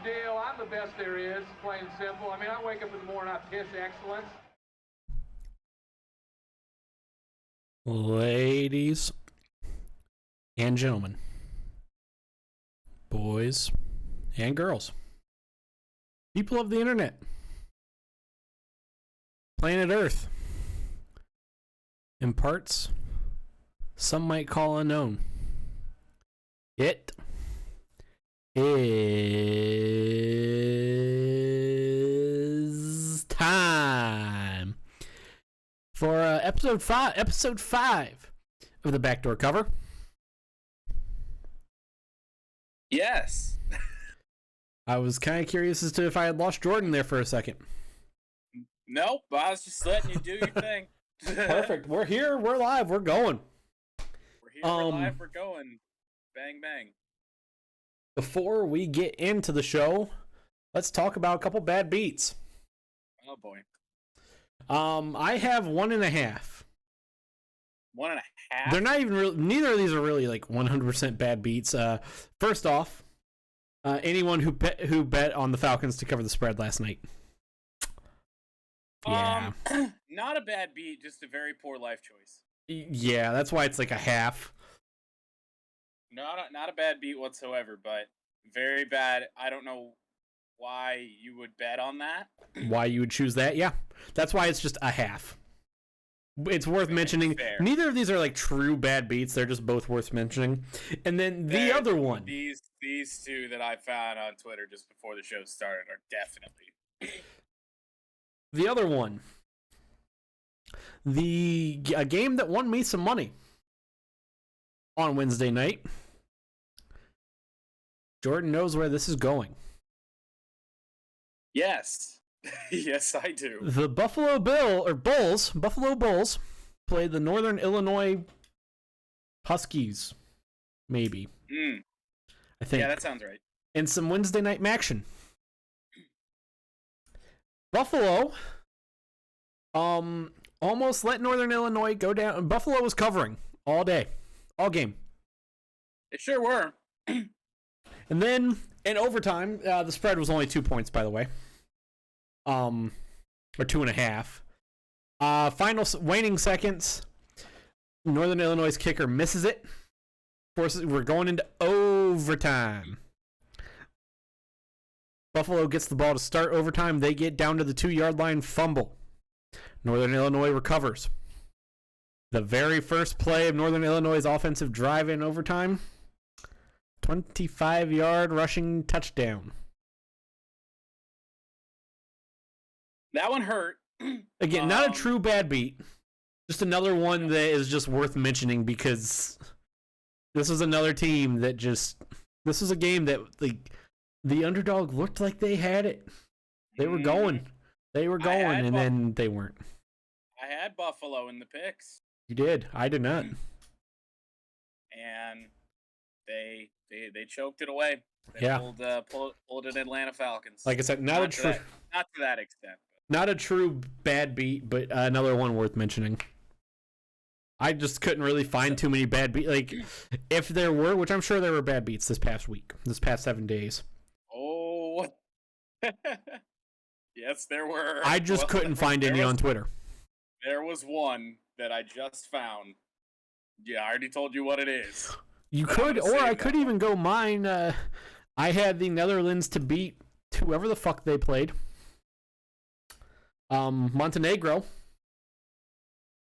deal. I'm the best there is, plain and simple. I mean, I wake up in the morning, I piss excellence. Ladies and gentlemen, boys and girls, people of the internet, planet Earth, in parts some might call unknown, it is time for episode five of the Backdoor cover. Yes. I was kind of curious as to if I had lost Jordan there for a second. Nope, I was just letting you do your thing. Perfect. We're here. We're live. We're going. We're here. We're live. We're going. Bang, bang. Before we get into the show, let's talk about a couple bad beats. Oh boy. I have 1.5. 1.5. They're not even real. Neither of these are really like 100% bad beats. First off, anyone who bet on the Falcons to cover the spread last night. Yeah. Not a bad beat, just a very poor life choice. Yeah, that's why it's like a half. Not a bad beat whatsoever, but very bad. I don't know why you would bet on that. Why you would choose that? Yeah, that's why it's just a half. It's worth mentioning. Fair. Neither of these are like true bad beats. They're just both worth mentioning. And then the other one. These two that I found on Twitter just before the show started are definitely. The other one. A game that won me some money on Wednesday night. Jordan knows where this is going. Yes. Yes, I do. The Buffalo Bulls played the Northern Illinois Huskies. Maybe. I think. Yeah, that sounds right. And some Wednesday night action. Buffalo almost let Northern Illinois go down. Buffalo was covering all day. All game. It sure were. And then in overtime, the spread was only 2 points, by the way. Or 2.5. Final waning seconds. Northern Illinois' kicker misses it. We're going into overtime. Buffalo gets the ball to start overtime. They get down to the 2-yard line, fumble. Northern Illinois recovers. The very first play of Northern Illinois' offensive drive in overtime. 25-yard rushing touchdown. That one hurt. Again, not a true bad beat. Just another one that is just worth mentioning because this was another team that just... This was a game that the underdog looked like they had it. They were going. And then they weren't. I had Buffalo in the picks. You did. I did not. And they choked it away. They pulled an Atlanta Falcons. Like I said, not to that extent. Not a true bad beat, but another one worth mentioning. I just couldn't really find too many bad beats. Like, if there were, which I'm sure there were bad beats this past 7 days. Oh. Yes, there were. I just couldn't find any on Twitter. There was one that I just found. Yeah, I already told you what it is. You could, or I could even go mine. I had the Netherlands to beat whoever the fuck they played. Montenegro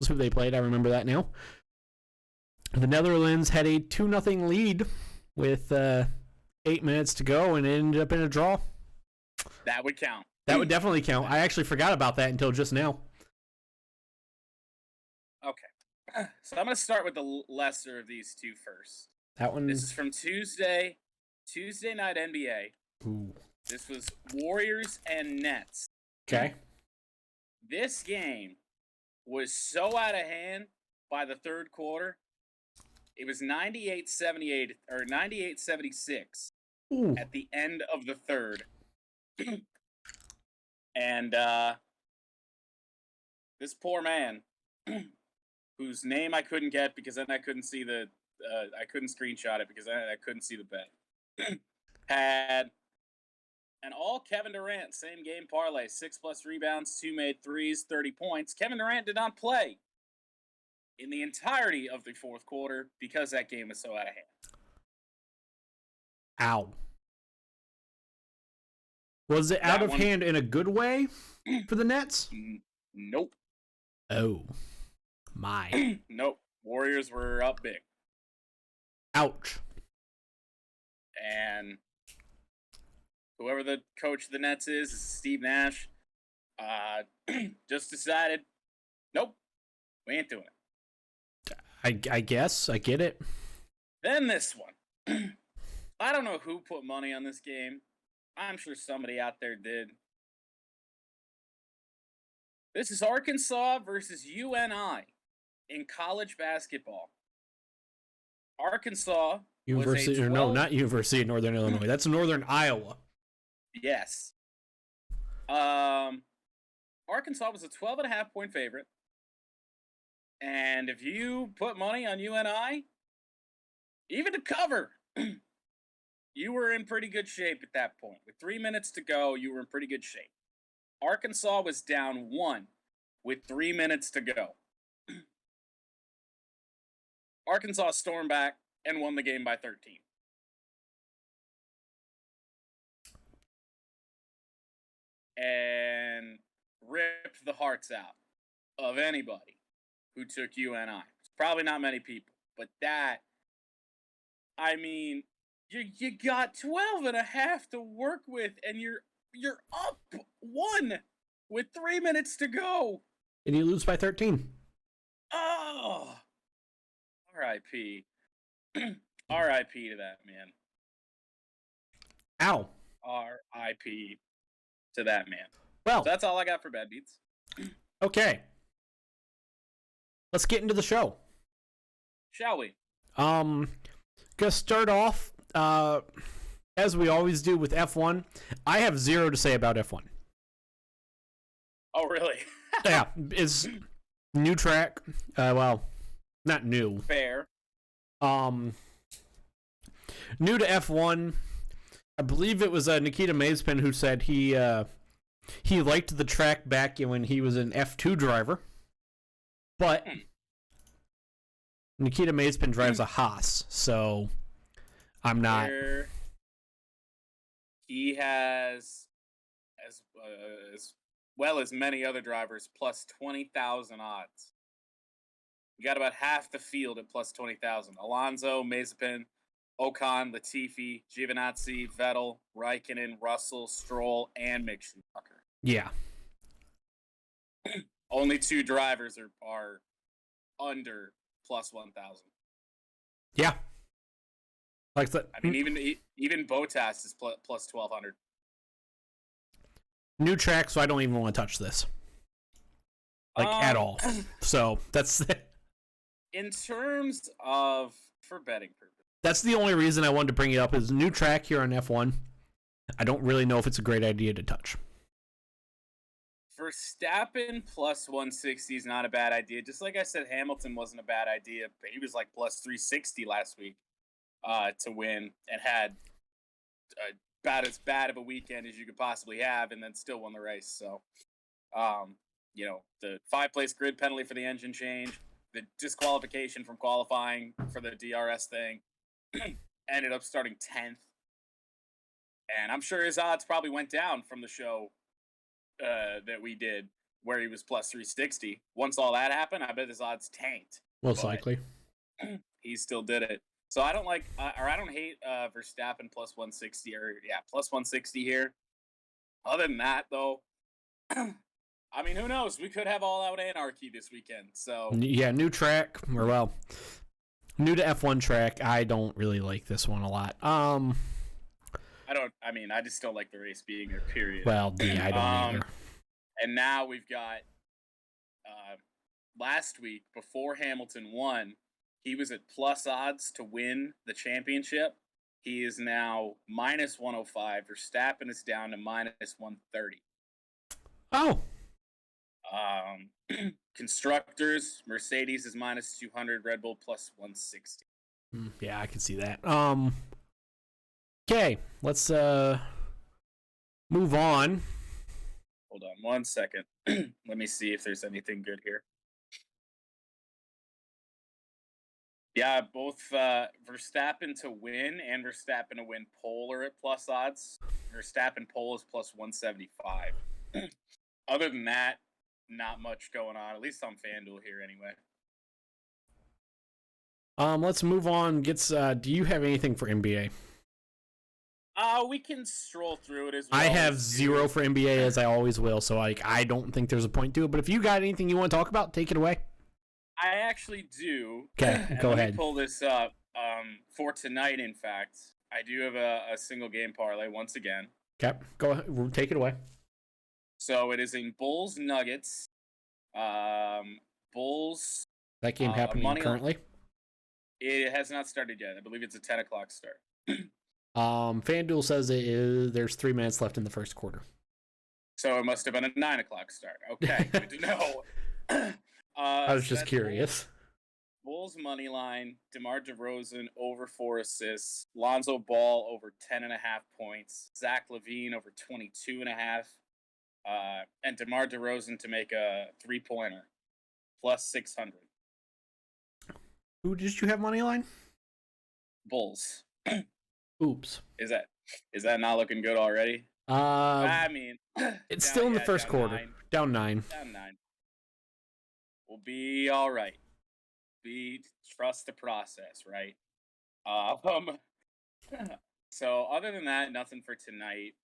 was who they played. I remember that now. The Netherlands had a 2-0 lead with 8 minutes to go, and it ended up in a draw. That would count. That would definitely count. I actually forgot about that until just now. Okay. So I'm going to start with the lesser of these two first. That one. This is from Tuesday night NBA. Ooh. This was Warriors and Nets. Okay. This game was so out of hand by the third quarter. It was 98-78 or 98-76 at the end of the third. And this poor man, whose name I couldn't get because then I couldn't see I couldn't screenshot it because I couldn't see the bet, had an all Kevin Durant same game parlay, 6+ rebounds, 2 made threes, 30 points. Kevin Durant did not play in the entirety of the fourth quarter because that game was so out of hand. Ow. Was it out of hand in a good way for the Nets? Nope. Oh, my. Nope. Warriors were up big. Ouch. And whoever the coach of the Nets is Steve Nash, just decided, nope, we ain't doing it. I guess. I get it. Then this one. I don't know who put money on this game. I'm sure somebody out there did. This is Arkansas versus UNI in college basketball. Arkansas University, or no, not University of Northern Illinois. That's Northern Iowa. Yes. Arkansas was a 12.5 point favorite. And if you put money on UNI, even to cover, you were in pretty good shape at that point. With 3 minutes to go, you were in pretty good shape. Arkansas was down 1 with 3 minutes to go. Arkansas stormed back and won the game by 13. And ripped the hearts out of anybody who took UNI. Probably not many people, but that, I mean, you got 12.5 to work with, and you're up 1 with 3 minutes to go. And you lose by 13. Oh, R.I.P. R.I.P. to that man. Ow. R.I.P. to that man. Well, so that's all I got for bad beats. Okay. Let's get into the show. Shall we? Gonna start off, as we always do with F1. I have 0 to say about F1. Oh, really? Yeah, it's new track. Well, not new. Fair. New to F1. I believe it was Nikita Mazepin who said he liked the track back when he was an F2 driver, but Nikita Mazepin drives a Haas, so I'm not. He has, as well as many other drivers, plus 20,000 odds. You got about half the field at plus 20,000. Alonso, Mazepin, Ocon, Latifi, Giovinazzi, Vettel, Raikkonen, Russell, Stroll, and Mick Schumacher. Yeah. Only 2 drivers are under plus 1,000. Yeah. Like that. I mean, even Bottas is plus 1,200. New track, so I don't even want to touch this. At all. So that's in terms of for betting purposes. That's the only reason I wanted to bring it up is new track here on F1. I don't really know if it's a great idea to touch. Verstappen plus 160 is not a bad idea. Just like I said, Hamilton wasn't a bad idea, but he was like plus 360 last week to win and had about as bad of a weekend as you could possibly have and then still won the race. So, the 5-place grid penalty for the engine change, the disqualification from qualifying for the DRS thing, ended up starting 10th. And I'm sure his odds probably went down from the show that we did where he was plus 360. Once all that happened, I bet his odds tanked. Most likely. He still did it. So I don't hate Verstappen plus 160 plus 160 here. Other than that, though, I mean, who knows? We could have all-out anarchy this weekend. So yeah, new track, new to F1 track. I don't really like this one a lot. I just don't like the race being there, period. Well, yeah, I don't either. And now we've got last week, before Hamilton won, he was at plus odds to win the championship. He is now minus 105. Verstappen is down to minus 130. Oh. Constructors, Mercedes is minus 200, Red Bull plus 160. Yeah, I can see that. Okay, let's Move on. Hold on 1 second. Let me see if there's anything good here. Yeah, both Verstappen to win and Verstappen to win pole are at plus odds. Verstappen pole is plus 175. Other than that, not much going on, at least on FanDuel here anyway. Let's move on. Do you have anything for NBA? We can stroll through it as I have do. 0 for NBA, as I always will, so I don't think there's a point to it. But if you got anything you want to talk about, take it away. I actually do. Okay, go ahead. Let me pull this up. For tonight, in fact, I do have a single game parlay once again. Okay, go ahead. Take it away. So it is in Bulls Nuggets. Bulls. That game happening currently? It has not started yet. I believe it's a 10 o'clock start. FanDuel says there's 3 minutes left in the first quarter. So it must have been a 9 o'clock start. Okay, good to know. I was just curious. Bulls money line, DeMar DeRozan over 4 assists, Lonzo Ball over 10.5 points, Zach LaVine over 22.5, and DeMar DeRozan to make a 3-pointer, plus 600. Who did you have money line? Bulls. Oops. Is that not looking good already? I mean, it's still in the first quarter. 9. Down 9. Down 9. We'll be all right. Trust the process, right? So other than that, nothing for tonight.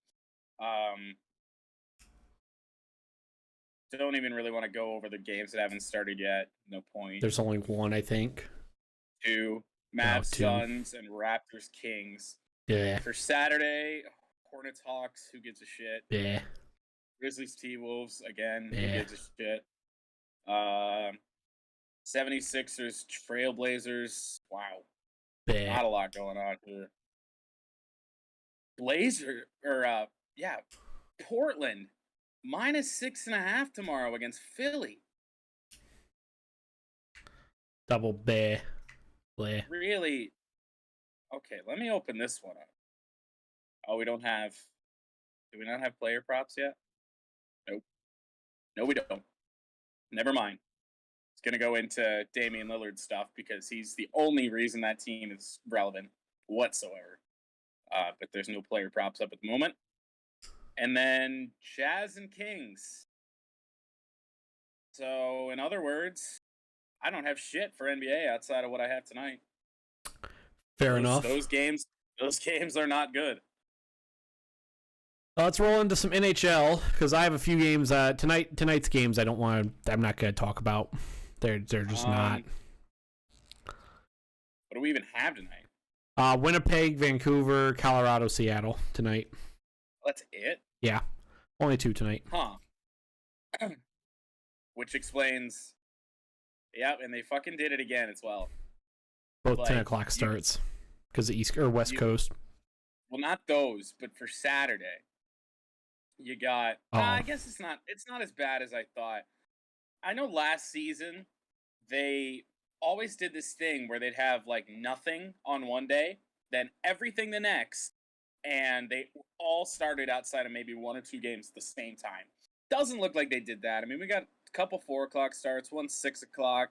Don't even really want to go over the games that haven't started yet. No point. There's only one, I think. 2. Mavs, Suns, and Raptors, Kings. Yeah. For Saturday, Hornets, Hawks. Who gives a shit? Yeah. Grizzlies, T-Wolves. Again, yeah. Who gives a shit? 76ers, Trailblazers. Wow. Yeah. Not a lot going on here. Portland. Minus 6.5 tomorrow against Philly. Double bear. Bleh. Really? Okay, let me open this one up. Oh, do we not have player props yet? Nope. No, we don't. Never mind. It's going to go into Damian Lillard stuff because he's the only reason that team is relevant whatsoever. But there's no player props up at the moment. And then Jazz and Kings. So, in other words, I don't have shit for NBA outside of what I have tonight. Fair enough. Those games are not good. Let's roll into some NHL because I have a few games. Tonight's games I'm not going to talk about. They're just not. What do we even have tonight? Winnipeg, Vancouver, Colorado, Seattle tonight. That's it? Yeah. Only 2 tonight. Huh. Which explains. Yep, and they fucking did it again as well. Both 10 o'clock starts because the East or West Coast. Well, not those, but for Saturday, you got. I guess it's not as bad as I thought. I know last season they always did this thing where they'd have like nothing on one day, then everything the next, and they all started outside of maybe 1 or 2 games at the same time. Doesn't look like they did that. I mean, we got a couple 4 o'clock starts, 1 6 o'clock,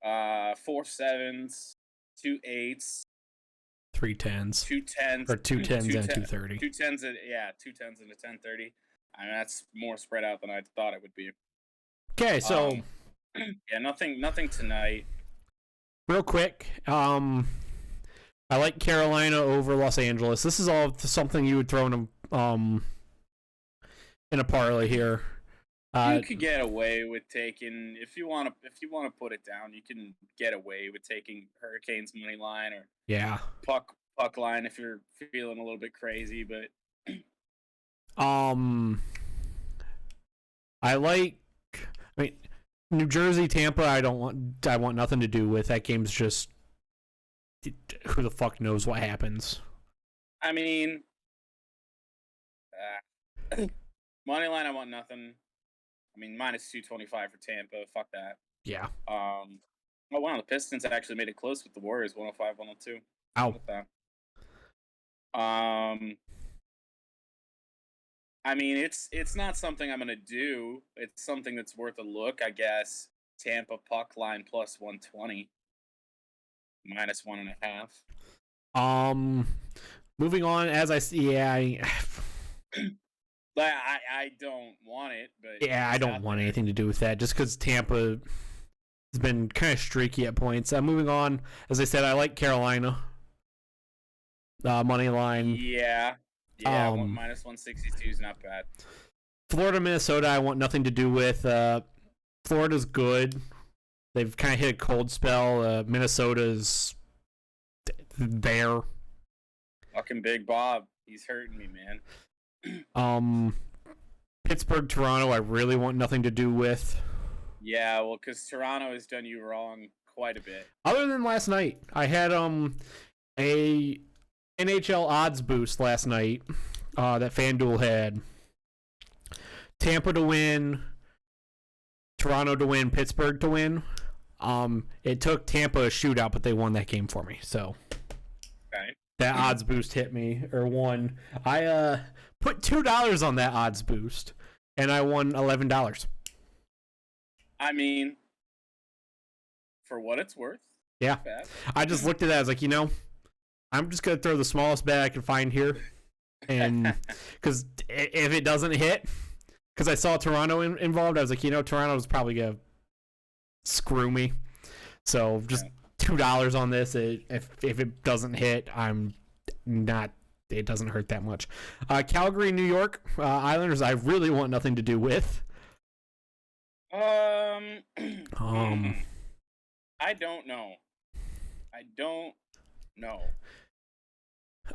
4 7s, 2 8s, 3 10s, 2 10s, or 2 10s and 2:30. 2 10s, 2 10s and a 10:30. I mean, that's more spread out than I thought it would be. Okay, so yeah, nothing tonight. Real quick, I like Carolina over Los Angeles. This is all something you would throw in a parlay here. You could get away with taking if you want to put it down. You can get away with taking Hurricanes money line or puck line if you're feeling a little bit crazy. But New Jersey, Tampa. I want nothing to do with that. Game's just who the fuck knows what happens. I mean, money line. I want nothing. I mean, minus 225 for Tampa. Fuck that. Yeah. Oh wow, the Pistons actually made it close with the Warriors, 105-102. Ow. I mean, it's not something I'm gonna do. It's something that's worth a look, I guess. Tampa puck line plus 120, minus 1.5. Moving on, as I see, But I don't want it. But I don't want anything to do with that. Just because Tampa has been kind of streaky at points. Moving on, as I said, I like Carolina. Money line. Yeah, minus 162 is not bad. Florida, Minnesota, I want nothing to do with. Florida's good. They've kind of hit a cold spell. Minnesota's there. Fucking Big Bob, he's hurting me, man. Pittsburgh, Toronto, I really want nothing to do with. Yeah, well, because Toronto has done you wrong quite a bit. Other than last night, I had a NHL odds boost last night that FanDuel had. Tampa to win, Toronto to win, Pittsburgh to win. It took Tampa a shootout, but they won that game for me. So okay. That odds boost hit me or won. I put $2 on that odds boost, and I won $11. I mean, for what it's worth. Yeah. I just looked at that. I was like, I'm just gonna throw the smallest bet I can find here, and because if it doesn't hit, because I saw Toronto involved, I was like, Toronto's probably gonna screw me. So just $2 on this. If it doesn't hit, I'm not. It doesn't hurt that much. Calgary, New York Islanders. I really want nothing to do with. I don't know.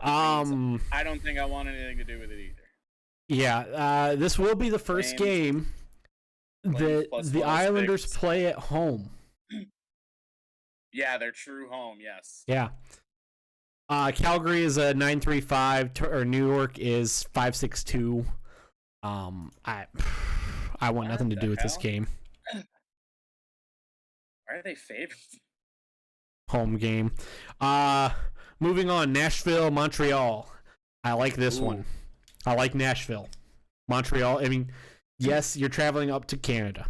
I don't think I want anything to do with it either. Yeah, this will be the first game that the Islanders play at home. Yeah, their true home, yes. Yeah. Calgary is a 9.35, or New York is 5.62. I want nothing to do with this game. Why are they favored? Home game. Moving on, Nashville, Montreal. I like this one. I like Nashville. Montreal, I mean, yes, you're traveling up to Canada.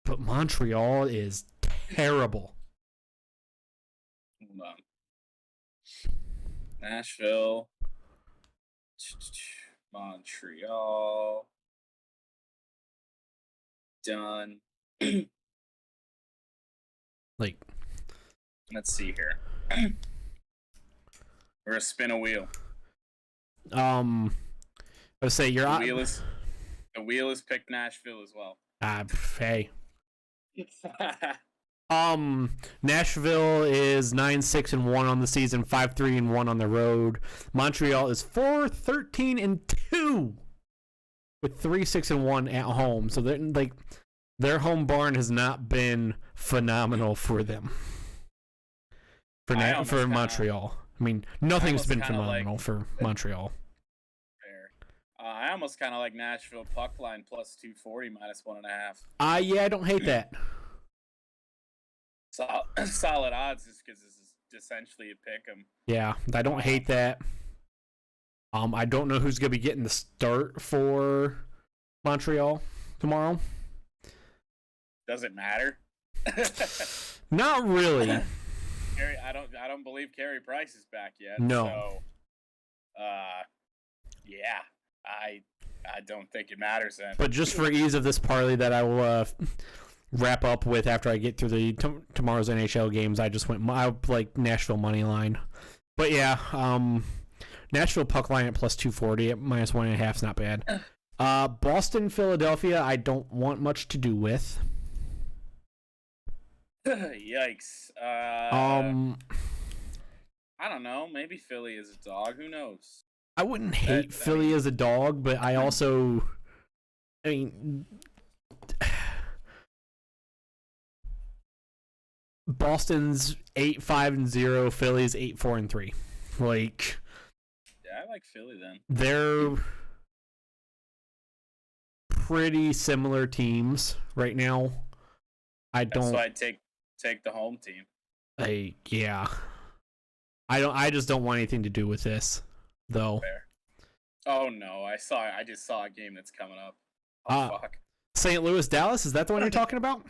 But Montreal is terrible. Hold on. Nashville. Montreal. Done. Like, let's see here. We're gonna spin a wheel. Let's say you're the wheel is picked Nashville as well. Hey. Nashville is 9-6-1 on the season, 5-3-1 on the road. Montreal is 4-13-2 with 3-6-1 at home. So their home barn has not been phenomenal for them. For Montreal. I mean, nothing's been phenomenal for Montreal. Fair. I almost kind of like Nashville puck line plus 240 minus 1.5. Yeah, I don't hate that. Solid odds just because this is essentially a pick 'em. Yeah, I don't hate that. I don't know who's gonna be getting the start for Montreal tomorrow. Does it matter? Not really. I don't believe Carey Price is back yet. No. So, yeah, I don't think it matters then. But just for ease of this parlay that I will wrap up with after I get through the tomorrow's NHL games, I like Nashville money line. But yeah, Nashville puck line at plus 240 at minus 1.5 is not bad. Boston, Philadelphia, I don't want much to do with. Yikes. I don't know. Maybe Philly is a dog. Who knows? I wouldn't hate Philly as a dog, but I mean, Boston's 8-5-0, Philly's 8-4-3. Like, yeah, I like Philly then. They're pretty similar teams right now. So I'd take the home team. Yeah. I just don't want anything to do with this, though. Fair. Oh no, I just saw a game that's coming up. Fuck. St. Louis, Dallas. Is that the one you're talking about?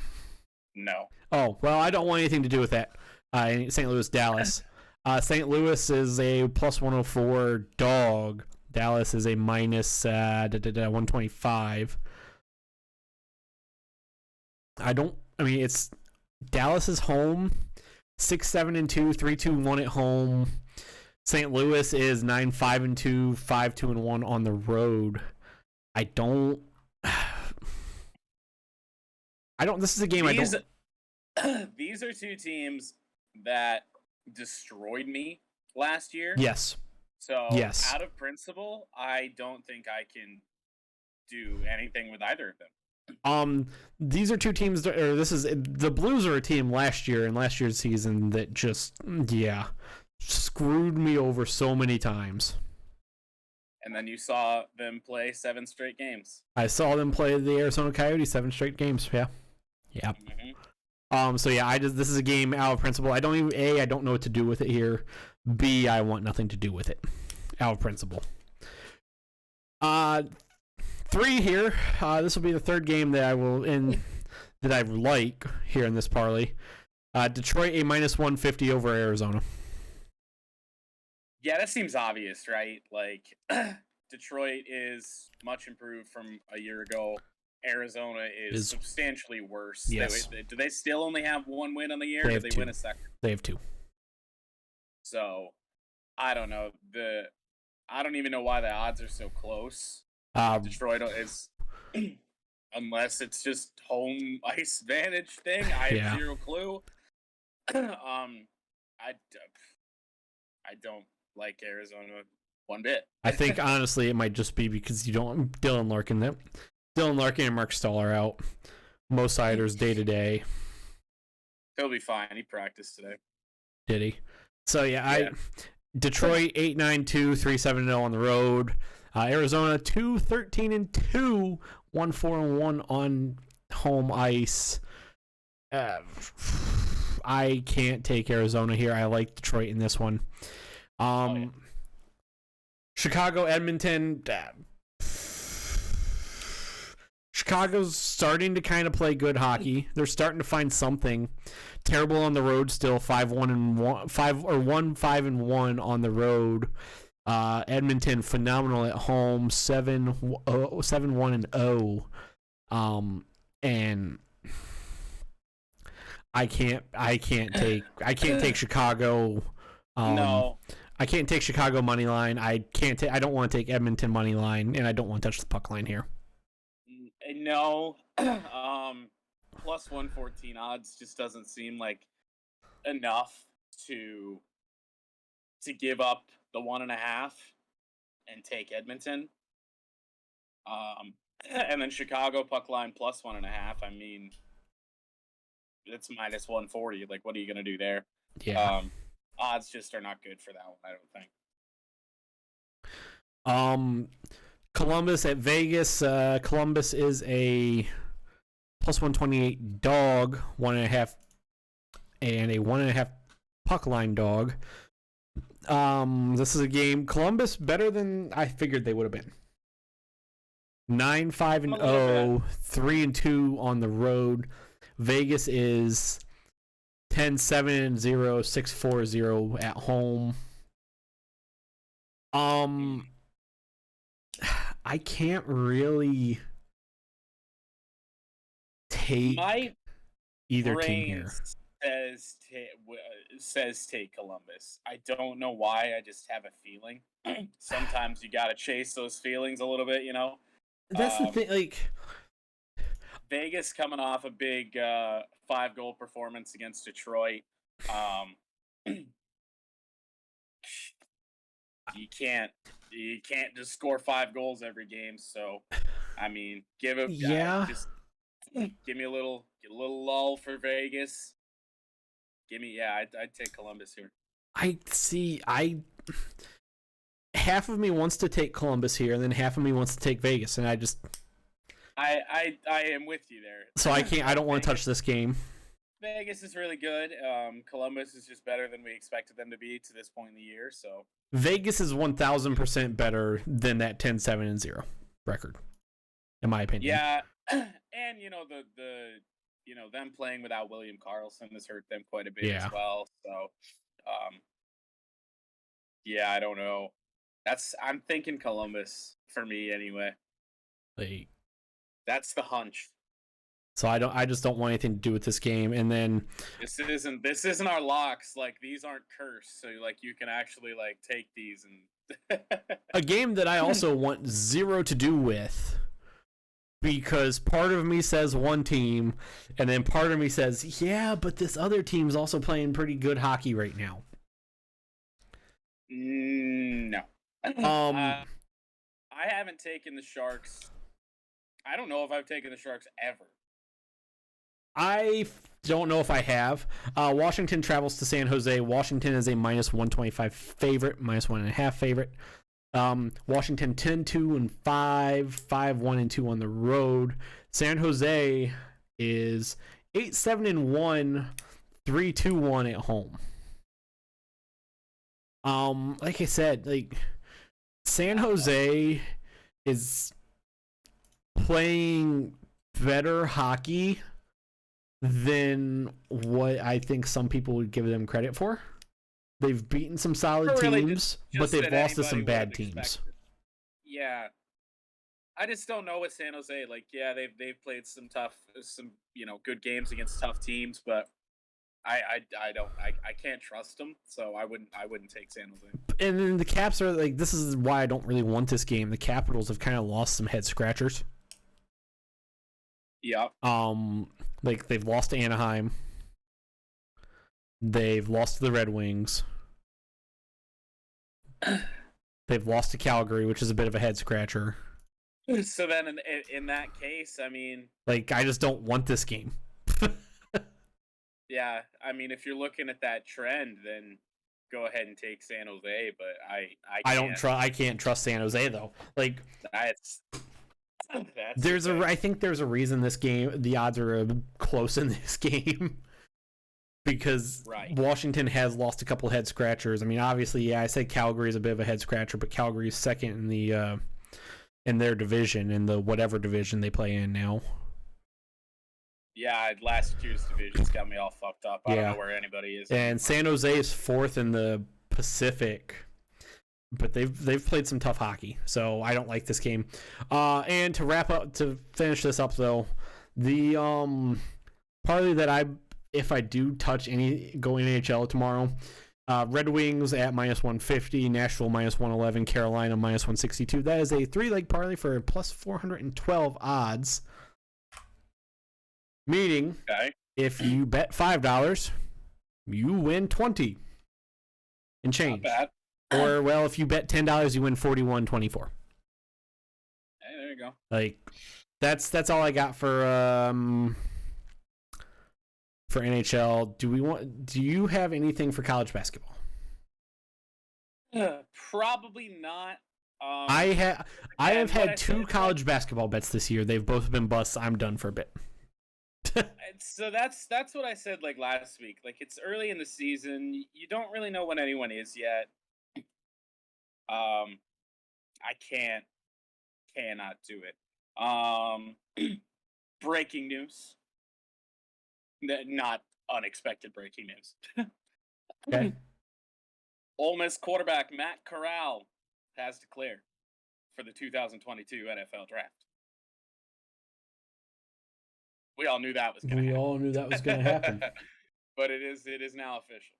No. Oh well, I don't want anything to do with that. St. Louis, Dallas. St. Louis is a plus 104 dog. Dallas is a minus 125. It's Dallas is home, 6-7-2, 3-2-1 at home. St. Louis is 9-5-2, 5-2-1 on the road. This is a game These are two teams that destroyed me last year. Yes. So, yes. Out of principle, I don't think I can do anything with either of them. These are two teams the Blues are a team last year's season that just screwed me over so many times. And then you saw them play 7 straight games. I saw them play the Arizona Coyotes 7 straight games. Yeah. Mm-hmm. This is a game out of principle. I don't know what to do with it here. B, I want nothing to do with it. Out of principle. 3 here. This will be the third game that I like here in this parlay. Detroit a minus 150 over Arizona. Yeah, that seems obvious, right? Like, Detroit is much improved from a year ago. Arizona is substantially worse. Yes. Do they still only have 1 win on the year? They Or have do they 2. win a second? They have 2. So, I don't know. I don't even know why the odds are so close. Detroit is, unless it's just home ice advantage thing. I have zero clue. I don't like Arizona one bit. I think honestly it might just be because you don't Dylan Larkin and Mark Stahl are out. Mo Sider's day to day. He'll be fine. He practiced today. Did he? So Detroit 8-9-2, 3-7-0 on the road. Arizona 2-13-2, 1-4-1 on home ice. I can't take Arizona here. I like Detroit in this one. Chicago, Edmonton. Chicago's starting to kind of play good hockey. They're starting to find something. Terrible on the road still, 5-1 on the road. Edmonton phenomenal at home, 7-1-0. And I can't take Chicago. No. I can't take Chicago money line. I don't want to take Edmonton money line, and I don't want to touch the puck line here. No. Plus 114 odds just doesn't seem like enough to give up the 1.5 and take Edmonton. And then Chicago puck line plus 1.5. I mean, it's minus 140. Like, what are you going to do there? Yeah. Odds just are not good for that one, I don't think. Columbus at Vegas. Columbus is a plus 128 dog, 1.5, and a 1.5 puck line dog. This is a game Columbus better than I figured they would have been. 9-5-0, 3-2 on the road. Vegas is 10-7-0, 6-4-0 at home. I can't really take either team here. Says take Columbus. I don't know why. I just have a feeling. Sometimes you gotta chase those feelings a little bit, you know. That's the thing. Like, Vegas coming off a big 5-goal performance against Detroit. You can't just score 5 goals every game. So, I mean, give me a little lull for Vegas. I'd take Columbus here. Half of me wants to take Columbus here, and then half of me wants to take Vegas, and I am with you there. So I don't want to touch this game. Vegas is really good. Columbus is just better than we expected them to be to this point in the year. So Vegas is 1,000% better than that 10-7-0 record, in my opinion. Yeah, and them playing without William Karlsson has hurt them quite a bit as well. So, yeah, I don't know. I'm thinking Columbus for me anyway. Like, that's the hunch. So I just don't want anything to do with this game. And then this isn't our locks. Like, these aren't cursed, so like you can actually like take these and a game that I also want zero to do with, because part of me says one team, and then part of me says, yeah, but this other team's also playing pretty good hockey right now. No. I haven't taken the Sharks. I don't know if I've taken the Sharks ever. I don't know if I have. Washington travels to San Jose. Washington is a -125 favorite, -1.5 favorite. Washington 10-2-5, 5-1-2 on the road. San Jose is 8-7-1, 3-2-1 at home. Like I said, like San Jose is playing better hockey than what I think some people would give them credit for. They've beaten some solid teams, but they've lost to some bad teams. Yeah. I just don't know with San Jose. Like, yeah, they've played some good games against tough teams, but I can't trust them, so I wouldn't take San Jose. And then the Caps are like, this is why I don't really want this game. The Capitals have kind of lost some head scratchers. Yeah. Like they've lost to Anaheim. They've lost to the Red Wings. They've lost to Calgary, which is a bit of a head scratcher. So then, in that case, I mean, like, I just don't want this game. Yeah, I mean, if you're looking at that trend, then go ahead and take San Jose. But I can't trust San Jose though. Like, I think there's a reason this game, the odds are close in this game. Because Washington has lost a couple head scratchers. I mean, obviously, yeah, I said Calgary is a bit of a head scratcher, but Calgary is second in the in their division, in the whatever division they play in now. Yeah, last year's division's got me all fucked up. I don't know where anybody is. And San Jose is fourth in the Pacific, but they've played some tough hockey, so I don't like this game. And to finish this up though, the parlay that if I do touch go NHL tomorrow, Red Wings at -150, Nashville -111, Carolina -162. That is a 3-leg parlay for plus 412 odds. Meaning, if you bet $5, you win 20 and change. Not bad. Or, well, if you bet $10, you win 41.24. Hey, there you go. Like, that's all I got for NHL. Do you have anything for college basketball? Probably not. I have had 2 college basketball bets this year. They've both been busts. I'm done for a bit. So that's what I said like last week. Like, it's early in the season. You don't really know what anyone is yet. I cannot do it. Breaking news. Not unexpected breaking news. Okay. Ole Miss quarterback Matt Corral has declared for the 2022 NFL Draft. We all knew that was going to happen. We all knew that was going to happen. But it is now official.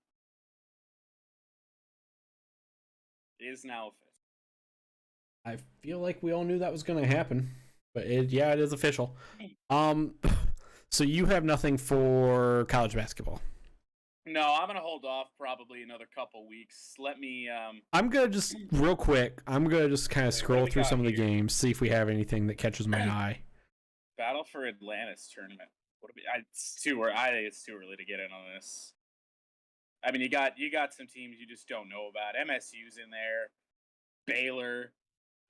It is now official. I feel like we all knew that was going to happen, but it is official. So you have nothing for college basketball? No, I'm going to hold off probably another couple weeks. Let me I'm going to just real quick, I'm going to just kind of scroll through some of the games, see if we have anything that catches my eye. Battle for Atlantis tournament. It's too early. I think it's too early to get in on this. I mean, you got some teams you just don't know about. MSU's in there, Baylor,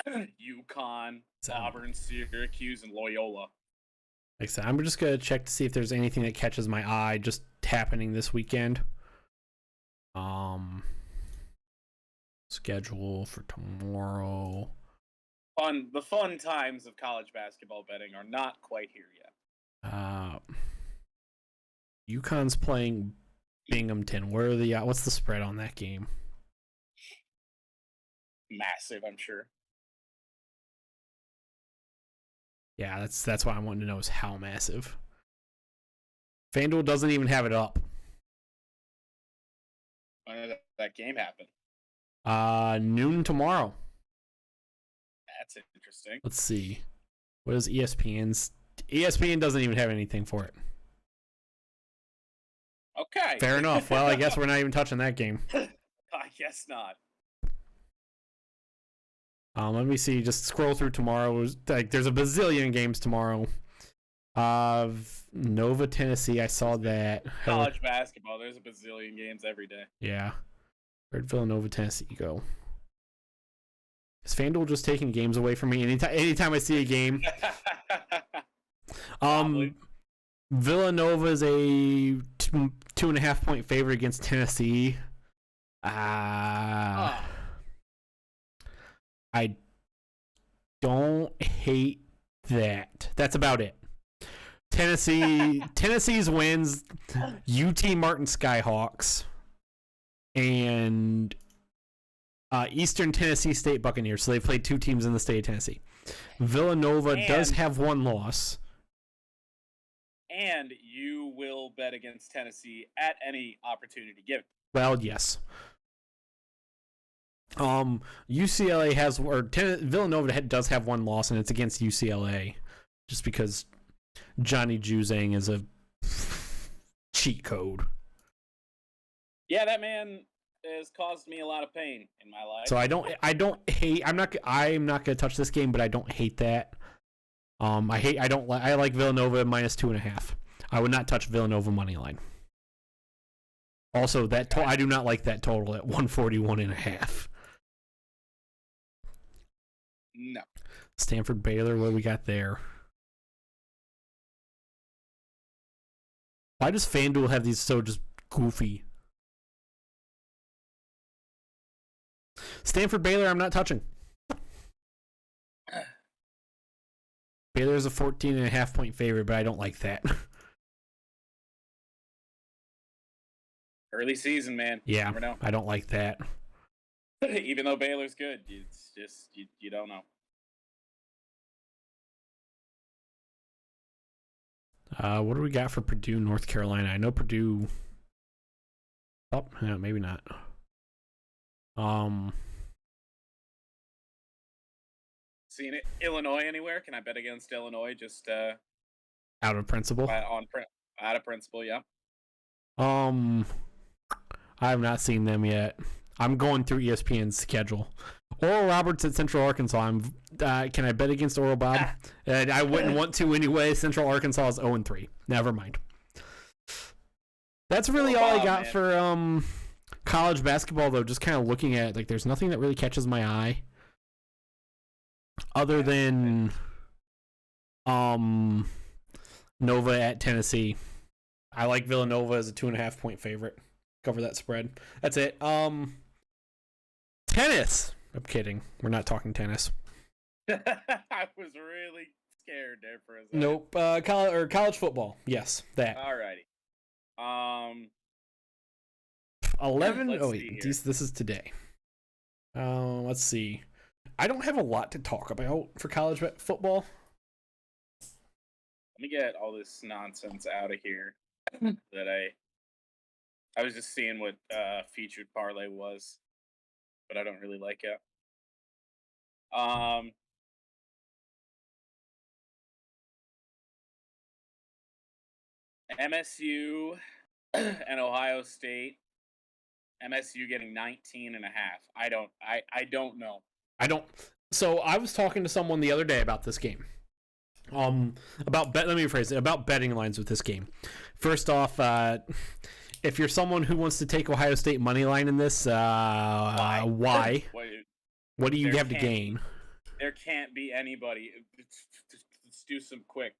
UConn, Auburn, Syracuse, and Loyola. Like I said, I'm just gonna check to see if there's anything that catches my eye just happening this weekend. Schedule for tomorrow. The fun times of college basketball betting are not quite here yet. UConn's playing Binghamton. What's the spread on that game? Massive, I'm sure. Yeah, that's what I wanted to know is how massive. FanDuel doesn't even have it up. When did that game happen? Noon tomorrow. That's interesting. Let's see. What is ESPN's? ESPN doesn't even have anything for it. Okay. Fair enough. Well, I guess we're not even touching that game. I guess not. Let me see. Just scroll through tomorrow. Like, there's a bazillion games tomorrow. Nova, Tennessee. I saw that. College basketball. There's a bazillion games every day. Yeah. Where'd Villanova, Tennessee go? Is FanDuel just taking games away from me anytime I see a game? Villanova is a 2.5 point favorite against Tennessee. I don't hate that. That's about it. Tennessee's wins, UT Martin Skyhawks, and Eastern Tennessee State Buccaneers. So they played two teams in the state of Tennessee. Villanova does have one loss. And you will bet against Tennessee at any opportunity given. Well, yes. UCLA has, Villanova does have one loss, and it's against UCLA, just because Johnny Juzang is a cheat code. Yeah, that man has caused me a lot of pain in my life. So I don't hate. I'm not gonna touch this game, but I don't hate that. I like Villanova minus 2.5. I would not touch Villanova money line. Also, I do not like that total at 141.5. No. Stanford Baylor, what do we got there? Why does FanDuel have these so just goofy? Stanford Baylor, I'm not touching. Baylor's a 14.5 point favorite, but I don't like that. Early season, man. Yeah, you never know. I don't like that. Even though Baylor's good, it's just you don't know. What do we got for Purdue, North Carolina? I know Purdue. Oh, yeah, maybe not. Seen it? Illinois anywhere? Can I bet against Illinois? Just out of principle. Out of principle, yeah. I have not seen them yet. I'm going through ESPN's schedule. Oral Roberts at Central Arkansas. Can I bet against Oral Bob? I wouldn't want to anyway. Central Arkansas is 0-3. Never mind. That's really all I got for college basketball, though. Just kind of looking at it, like, there's nothing that really catches my eye, other than Nova at Tennessee. I like Villanova as a 2.5 point favorite. Cover that spread. That's it. Tennis. I'm kidding. We're not talking tennis. I was really scared there for a second. Nope. College football. Yes, that. Alrighty. 11. Oh wait, this is today. Let's see. I don't have a lot to talk about for college football. Let me get all this nonsense out of here. That I was just seeing what featured parlay was, but I don't really like it. MSU and Ohio State. MSU getting 19.5. I don't know. So I was talking to someone the other day about this game. Let me rephrase it, about betting lines with this game. First off, if you're someone who wants to take Ohio State money line in this, why? What do you have to gain? There can't be anybody. Let's do some quick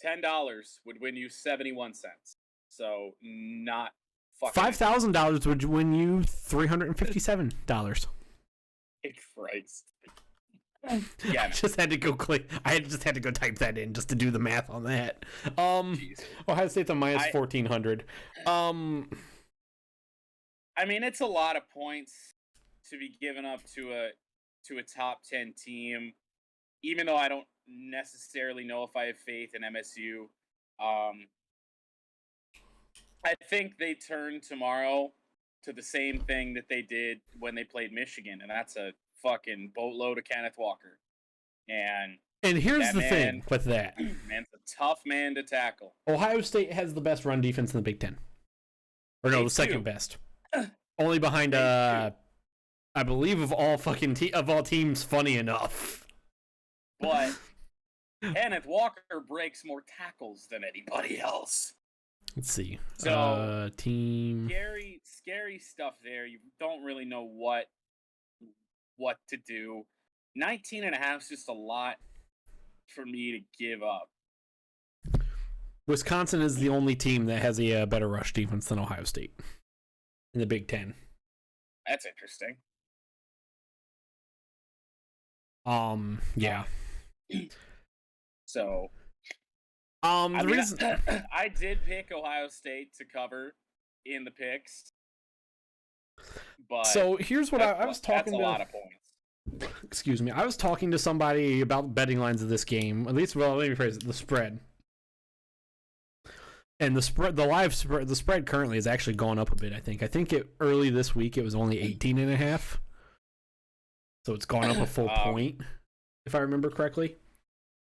$10 would win you 71 cents. So not fucking $5,000 would win you $357. Christ. Yeah, I just had to go click. I just had to go type that in just to do the math on that. Ohio State's a minus 1,400. I mean, it's a lot of points to be given up to a top 10 team, even though I don't necessarily know if I have faith in MSU. I think they turn tomorrow to the same thing that they did when they played Michigan, and that's a fucking boatload of Kenneth Walker. And here's the thing with that. Man's a tough man to tackle. Ohio State has the best run defense in the Big Ten. Or no, the second best. Only behind, I believe, of all teams, funny enough. But Kenneth Walker breaks more tackles than anybody else. Let's see. So, team. Scary stuff there. You don't really know what to do. 19.5 is just a lot for me to give up. Wisconsin is the only team that has a better rush defense than Ohio State in the Big Ten. That's interesting. Yeah. So, the reason I did pick Ohio State to cover in the picks, but so here's what I was talking. That's a lot of points. Excuse me. I was talking to somebody about betting lines of this game. At least, well, let me phrase it: the spread. And the spread currently is actually going up a bit. I think early this week it was only 18.5. So it's gone up a full point, if I remember correctly.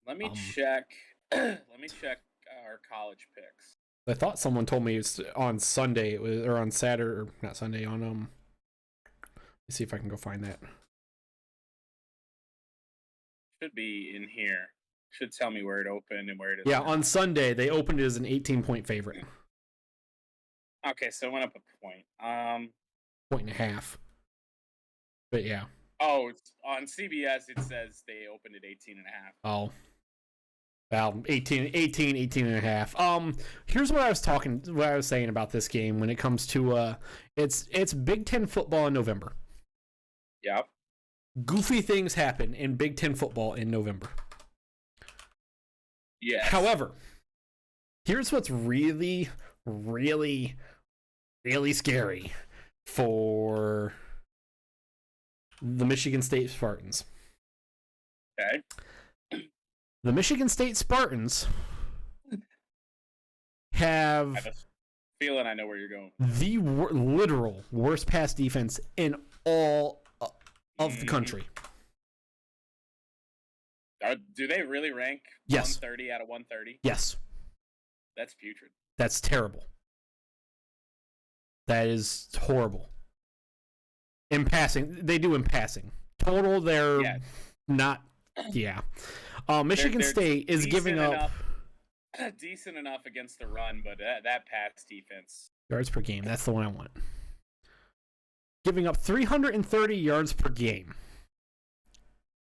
Let me check. Let me check our college picks. I thought someone told me it's on Sunday, or on Saturday, or not Sunday. On let's see if I can go find that. Should be in here. Should tell me where it opened and where it is. Yeah, now. on Sunday they opened it as an 18-point favorite. Okay, so it went up a point. Point and a half. But yeah. Oh, it's on CBS it says they opened at 18.5. Oh. Well, 18 and a half. Here's what I was saying about this game when it comes to it's Big Ten football in November. Yep. Goofy things happen in Big Ten football in November. Yes. However, here's what's really, really, really scary for the Michigan State Spartans. Okay. The Michigan State Spartans have I have a feeling I know where you're going. The literal worst pass defense in all of the country. Do they really rank 130 out of 130? Yes. That's putrid. That's terrible. That is horrible. In passing, they do in passing. Total, they're not. Yeah. Michigan State is giving up decent enough against the run, but that pass defense. Yards per game. That's the one I want. Giving up 330 yards per game.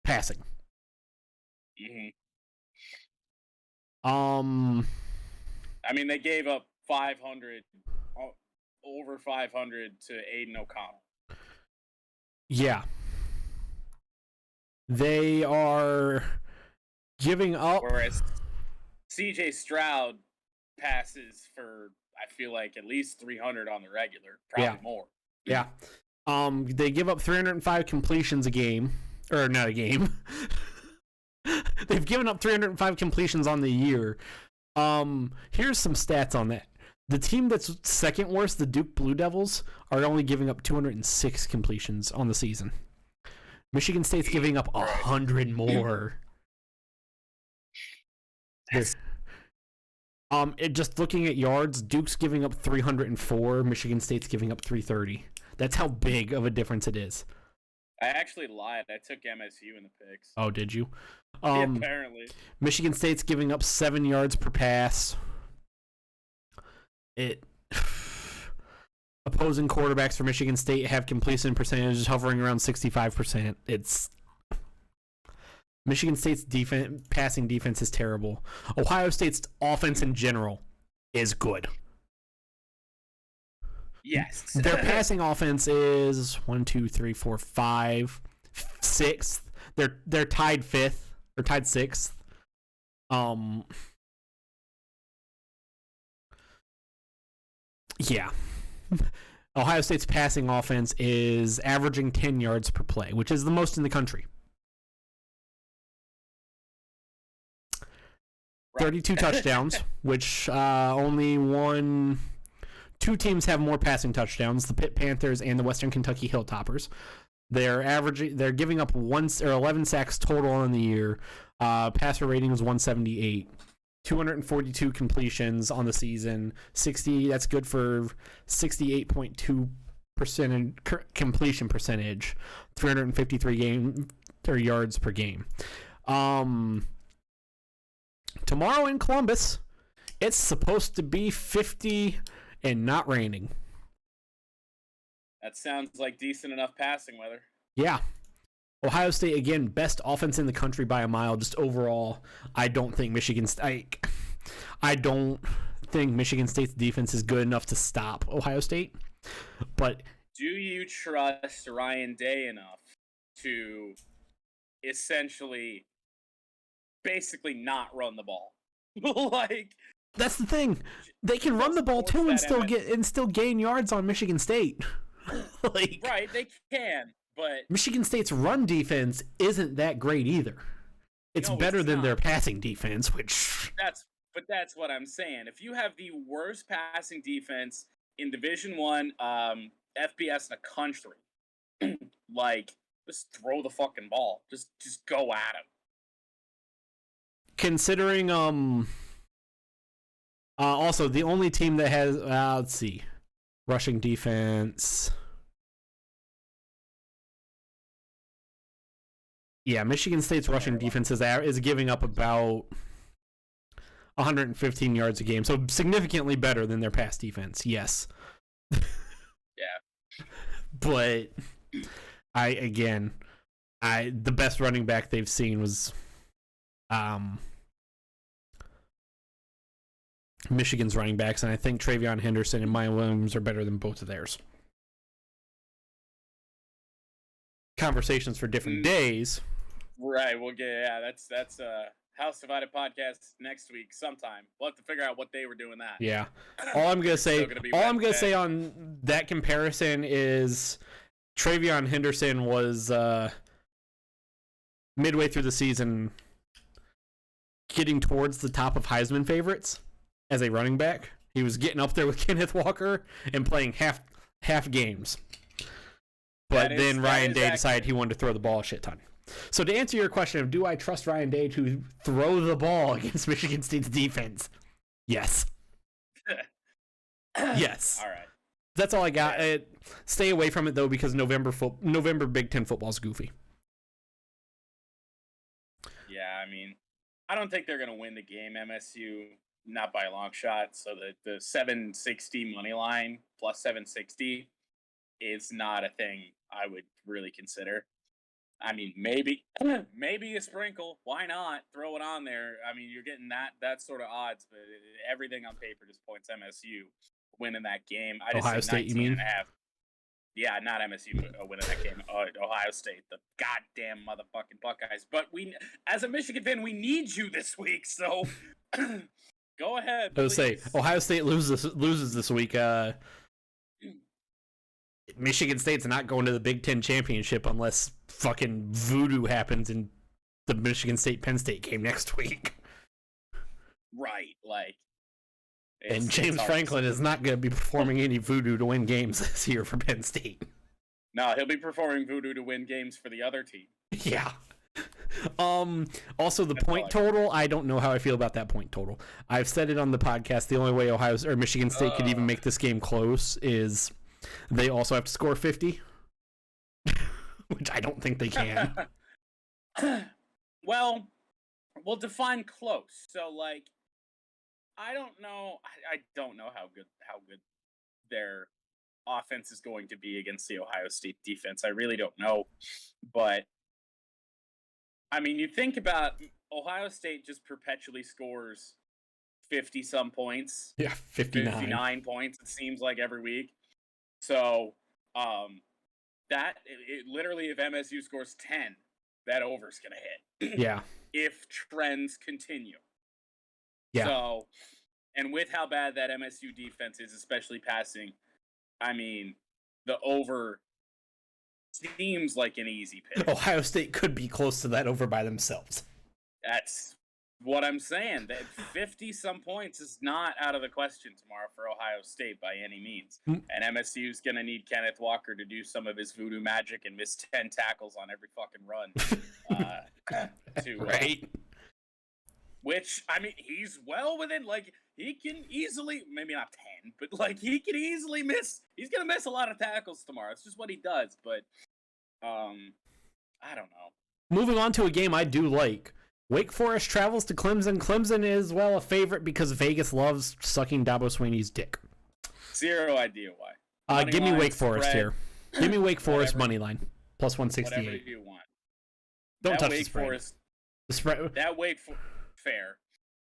Passing. Mm-hmm. I mean, they gave up 500, over 500 to Aiden O'Connell. Yeah. They are giving up. Whereas CJ Stroud passes for, I feel like, at least 300 on the regular, probably more. Yeah. They give up 305 completions a game, or not a game. They've given up 305 completions on the year. Here's some stats on that. The team that's second worst, the Duke Blue Devils, are only giving up 206 completions on the season. Michigan State's giving up 100 more. Just looking at yards, Duke's giving up 304, Michigan State's giving up 330. That's how big of a difference it is. I actually lied. I took MSU in the picks. Oh, did you? Apparently. Michigan State's giving up 7 yards per pass. Opposing quarterbacks for Michigan State have completion percentages hovering around 65%. Michigan State's passing defense is terrible. Ohio State's offense in general is good. Yes. Their passing offense is 1, 2, 3, 4, 5, 6th. They're tied 5th or tied 6th. Yeah. Ohio State's passing offense is averaging 10 yards per play, which is the most in the country. 32 touchdowns, which two teams have more passing touchdowns, the Pitt Panthers and the Western Kentucky Hilltoppers. They're giving up 11 sacks total on the year. Passer rating is 178. 242 completions on the season. 60, that's good for 68.2% completion percentage. 353 yards per game. Tomorrow in Columbus, it's supposed to be 50 and not raining. That sounds like decent enough passing weather. Yeah. Ohio State, again, best offense in the country by a mile. Just overall, I don't think Michigan State's defense is good enough to stop Ohio State. But do you trust Ryan Day enough to essentially basically not run the ball? Like, that's the thing. They can run the ball too and still gain yards on Michigan State. Right, they can. But Michigan State's run defense isn't that great either. It's better than their passing defense, which that's what I'm saying. If you have the worst passing defense in Division I, FBS in the country, like, just throw the fucking ball. Just go at him. Considering also the only team that has let's see, rushing defense. Yeah, Michigan State's rushing defense is giving up about 115 yards a game, so significantly better than their pass defense. Yes. Yeah. But the best running back they've seen was Michigan's running backs, and I think Travion Henderson and Maya Williams are better than both of theirs. Conversations for different days. Right, we'll get that's House Divided podcast next week sometime. We'll have to figure out what day we're doing that. Yeah. All I'm gonna say on that comparison is Travion Henderson was midway through the season getting towards the top of Heisman favorites as a running back. He was getting up there with Kenneth Walker and playing half games. But then Ryan Day decided he wanted to throw the ball a shit ton. So to answer your question of do I trust Ryan Day to throw the ball against Michigan State's defense? Yes. Yes. All right. That's all I got. Stay away from it though because November Big Ten football is goofy. Yeah, I mean, I don't think they're going to win the game, MSU, not by a long shot. So the 760 money line plus 760 is not a thing I would really consider. I mean, maybe a sprinkle. Why not throw it on there? I mean, you're getting that sort of odds, but everything on paper just points MSU winning that game. I just Ohio State, you mean? Yeah, not MSU winning that game. Ohio State, the goddamn motherfucking Buckeyes. But as a Michigan fan, we need you this week. So go ahead. I would say Ohio State loses this week. Michigan State's not going to the Big Ten championship unless fucking voodoo happens in the Michigan State-Penn State game next week. Right, like. And James Franklin is not going to be performing any voodoo to win games this year for Penn State. No, he'll be performing voodoo to win games for the other team. Yeah. Also, the point total, I don't know how I feel about that point total. I've said it on the podcast. The only way Michigan State could even make this game close is they also have to score 50, which I don't think they can. Well, we'll define close. So, like, I don't know how good their offense is going to be against the Ohio State defense. I really don't know, but I mean, you think about Ohio State just perpetually scores 50-some points. Yeah, 59 points, it seems like, every week. So, that literally, if MSU scores 10, that over's going to hit. Yeah. If trends continue. Yeah. So, and with how bad that MSU defense is, especially passing, I mean, the over seems like an easy pick. Ohio State could be close to that over by themselves. That's what I'm saying. That 50-some points is not out of the question tomorrow for Ohio State by any means. And MSU's going to need Kenneth Walker to do some of his voodoo magic and miss 10 tackles on every fucking run. Right. Which, I mean, he's well within, like, he can easily, maybe not 10, but, like, he can easily miss, he's going to miss a lot of tackles tomorrow. It's just what he does, but, I don't know. Moving on to a game I do like. Wake Forest travels to Clemson. Clemson is, well, a favorite because Vegas loves sucking Dabo Swinney's dick. Zero idea why. Give me Wake Forest here. Give me Wake Forest money line. Plus 168. Whatever you want. Don't touch the spread. The spread. Fair.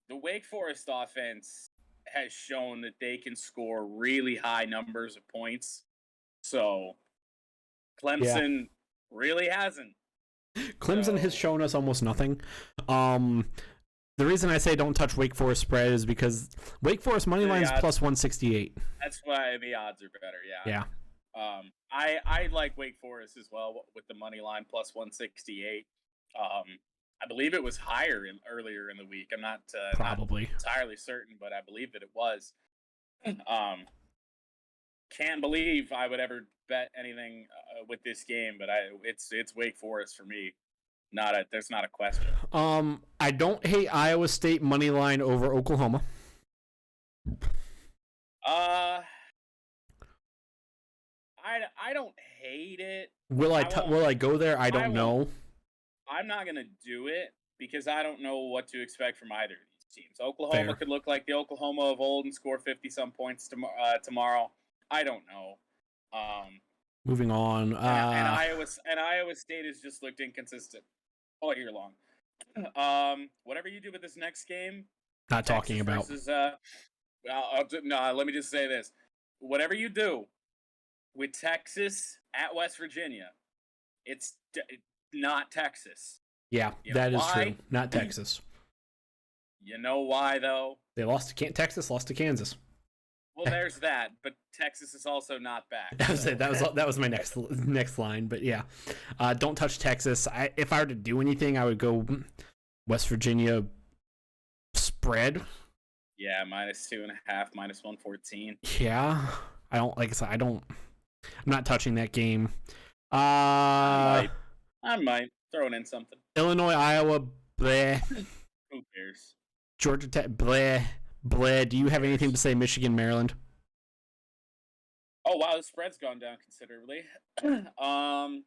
The Wake Forest offense has shown that they can score really high numbers of points. So, Clemson really hasn't. Clemson has shown us almost nothing. The reason I say don't touch Wake Forest spread is because Wake Forest money line is plus 168. That's why the odds are better, yeah. I like Wake Forest as well with the money line plus 168. I believe it was higher earlier in the week. I'm not probably not entirely certain, but I believe that it was. Can't believe I would ever bet anything with this game, but it's Wake Forest for me. There's not a question. I don't hate Iowa State money line over Oklahoma. I don't hate it. Will I go there? I don't know. I'm not gonna do it because I don't know what to expect from either of these teams. Oklahoma could look like the Oklahoma of old and score 50-some points tomorrow. I don't know. Moving on. And Iowa State has just looked inconsistent all year long. Whatever you do with this next game, not talking about. Versus, let me just say this: whatever you do with Texas at West Virginia, it's not Texas. Yeah, that is true. Not Texas. You know why though? They lost to Texas, lost to Kansas. Well, there's that, but Texas is also not back. That was my next line, but yeah, don't touch Texas. If I were to do anything, I would go West Virginia spread. Yeah, -2.5, -114. Yeah, I'm not touching that game. I might throw in something. Illinois, Iowa, bleh. Who cares? Georgia Tech, bleh. Bled, do you have anything to say Michigan, Maryland? Oh, wow, the spread's gone down considerably. 15.5.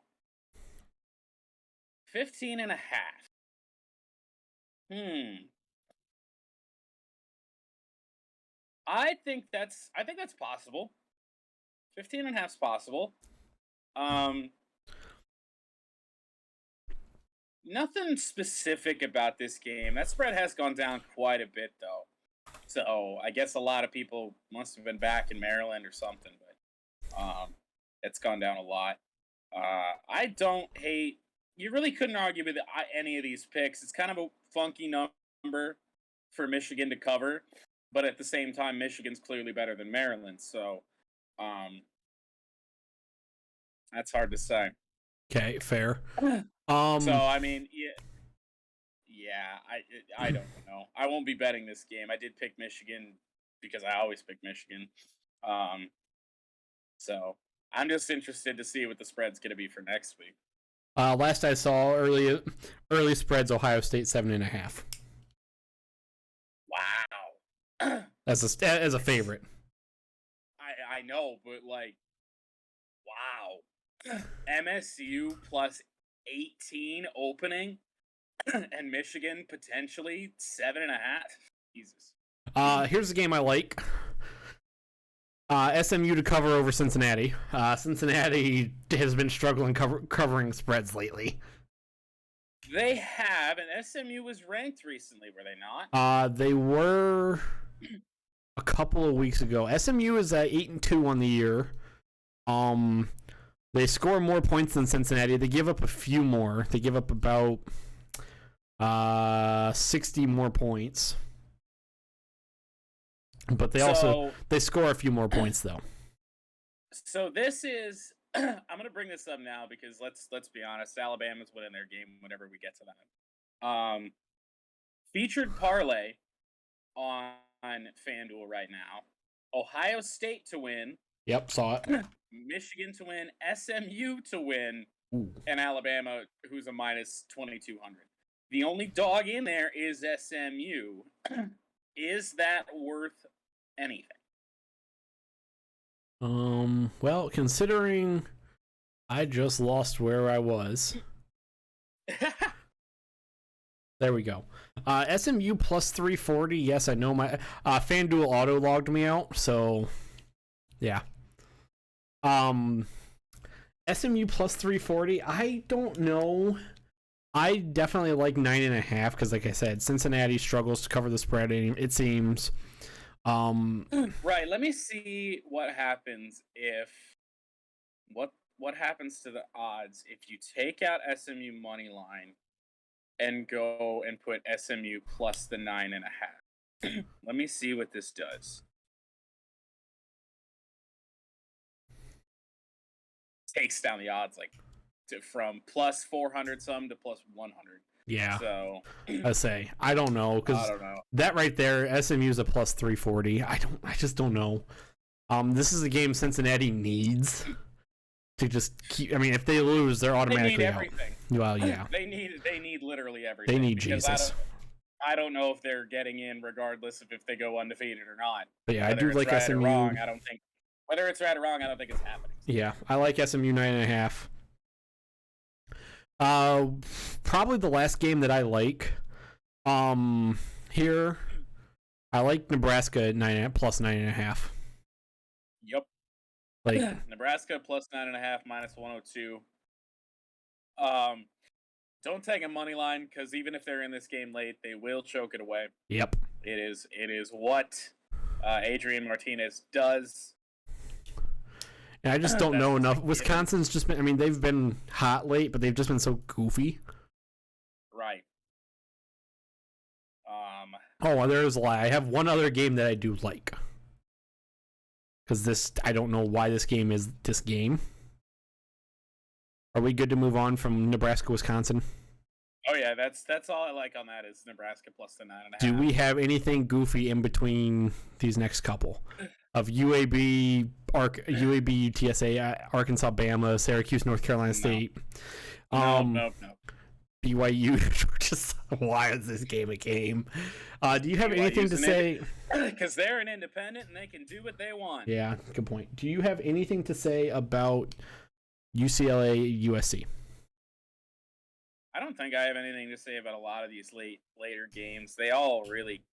I think that's possible. 15.5 is possible. Nothing specific about this game. That spread has gone down quite a bit, though. So I guess a lot of people must have been back in Maryland or something, but it's gone down a lot. I don't hate. You really couldn't argue with any of these picks. It's kind of a funky number for Michigan to cover, but at the same time, Michigan's clearly better than Maryland. So that's hard to say. Okay, fair. So I mean, yeah, I don't know. I won't be betting this game. I did pick Michigan because I always pick Michigan. So I'm just interested to see what the spread's going to be for next week. Last I saw, early spreads, Ohio State 7.5. Wow. As a favorite. I know, but like, wow. MSU plus 18 opening. And Michigan potentially 7.5. Jesus. Here's a game I like. SMU to cover over Cincinnati. Cincinnati has been struggling covering spreads lately. They have, and SMU was ranked recently, were they not? They were a couple of weeks ago. SMU is at 8-2 on the year. They score more points than Cincinnati. They give up a few more. They give up about 60 more points. But they score a few more points though. So this is I'm gonna bring this up now because let's be honest, Alabama's winning their game whenever we get to that. Featured parlay on FanDuel right now. Ohio State to win. Yep, saw it. Michigan to win, SMU to win, Ooh. and Alabama, who's a minus 2,200. The only dog in there is SMU. Is that worth anything? Well, considering I just lost where I was. There we go. SMU plus 340. Yes, I know my FanDuel auto logged me out, so yeah. SMU plus 340. I don't know. I definitely like 9.5 because, like I said, Cincinnati struggles to cover the spread. It seems. Right. Let me see what happens if what happens to the odds if you take out SMU money line and go and put SMU plus the 9.5. Let me see what this does. Takes down the odds from plus 400 some to plus 100. Yeah. So I say I don't know because that right there, SMU is a plus 340. I just don't know. This is a game Cincinnati needs to just keep. I mean, if they lose, they're automatically they need everything. Out. Well, yeah. They need literally everything. They need Jesus. I don't know if they're getting in regardless of if they go undefeated or not. But yeah, whether I do like right SMU. Or wrong, I don't think. Whether it's right or wrong, I don't think it's happening. Yeah, I like SMU 9.5. Probably the last game that I like. Here, I like Nebraska at plus 9.5. Yep. Like Nebraska plus 9.5 minus 102. Don't take a money line because even if they're in this game late, they will choke it away. Yep. It is what Adrian Martinez does. And I just don't know enough. Wisconsin's just been, I mean, they've been hot late, but they've just been so goofy. Right. Oh, there's a lie. I have one other game that I do like. Because I don't know why this game is this game. Are we good to move on from Nebraska, Wisconsin? Oh, yeah, that's all I like on that is Nebraska plus the 9.5. Do we have anything goofy in between these next couple? Of UAB, UTSA, Arkansas, Bama, Syracuse, North Carolina State. No. BYU, just why is this game a game? Do you have anything to say? Because they're an independent and they can do what they want. Yeah, good point. Do you have anything to say about UCLA, USC? I don't think I have anything to say about a lot of these later games. They all really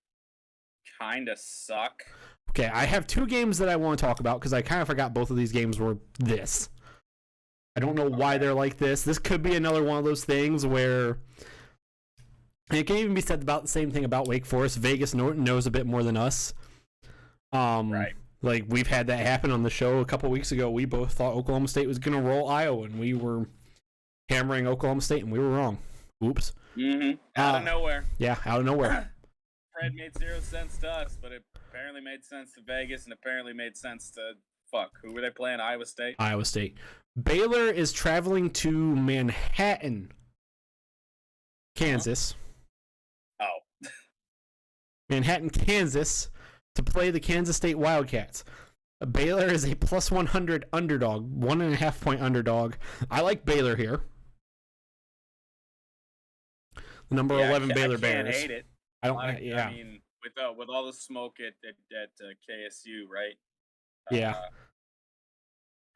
kind of suck. Okay, I have two games that I want to talk about because I kind of forgot both of these games were this. I don't know why they're like this. This could be another one of those things where it can even be said about the same thing about Wake Forest. Vegas knows a bit more than us. Right. Like, we've had that happen on the show a couple weeks ago. We both thought Oklahoma State was going to roll Iowa, and we were hammering Oklahoma State, and we were wrong. Oops. Mm-hmm. Out of nowhere. Yeah, out of nowhere. Fred made 0 sense to us, but it apparently made sense to Vegas and apparently made sense to, who were they playing? Iowa State? Iowa State. Baylor is traveling to Manhattan, Kansas. Oh. Manhattan, Kansas, to play the Kansas State Wildcats. Baylor is a plus 100 underdog, 1.5 point underdog. I like Baylor here. The number 11 Baylor Bears. I can't hate it. I don't. Yeah. I mean, with all the smoke at KSU, right? Yeah.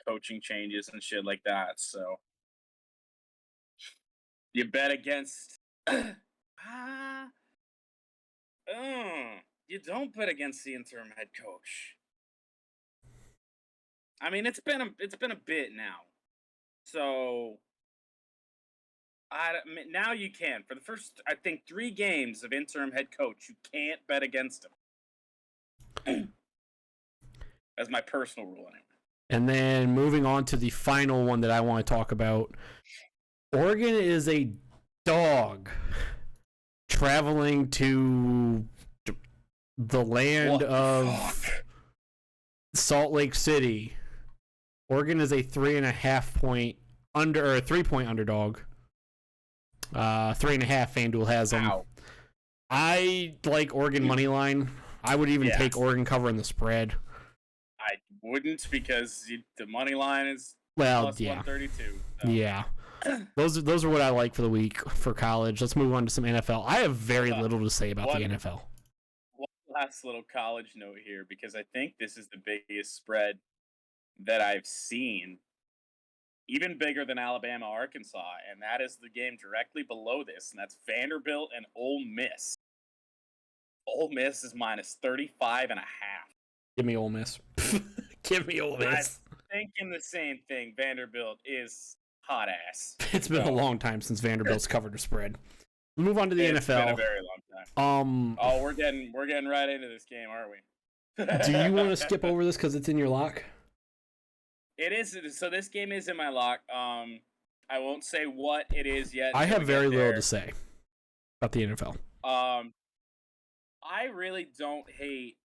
Coaching changes and shit like that. So you bet against. You don't bet against the interim head coach. I mean, it's been a bit now. So Now you can. For the first, I think, 3 games of interim head coach, you can't bet against him. That's my personal rule anyway. And then moving on to the final one that I want to talk about. Oregon is a dog traveling to the land of Salt Lake City. Oregon is a 3.5-point under, or a 3-point underdog. 3.5 FanDuel has them. Wow. I like Oregon money line. I would even take Oregon covering the spread. I wouldn't, because the money line is plus 132. So. Yeah. Those are what I like for the week for college. Let's move on to some NFL. I have very little to say about the NFL. One last little college note here, because I think this is the biggest spread that I've seen, even bigger than Alabama-Arkansas, and that is the game directly below this, and that's Vanderbilt and Ole Miss. Ole Miss is minus 35.5. Give me Ole Miss. Give me Ole Miss. I'm thinking the same thing. Vanderbilt is hot ass. It's been a long time since Vanderbilt's covered a spread. We'll move on to the NFL. It's been a very long time. We're getting right into this game, aren't we? Do you want to skip over this because it's in your lock? It is. So this game is in my lock. I won't say what it is yet. I have very little to say about the NFL. I really don't hate.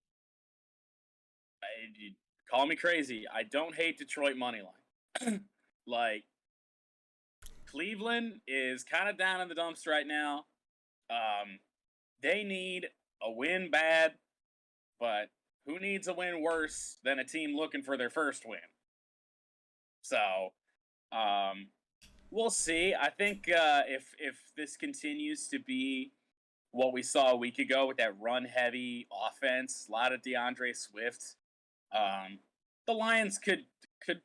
Call me crazy. I don't hate Detroit money line. Like, Cleveland is kind of down in the dumps right now. They need a win bad, but who needs a win worse than a team looking for their first win? So, we'll see. I think if this continues to be what we saw a week ago with that run-heavy offense, a lot of DeAndre Swift, the Lions could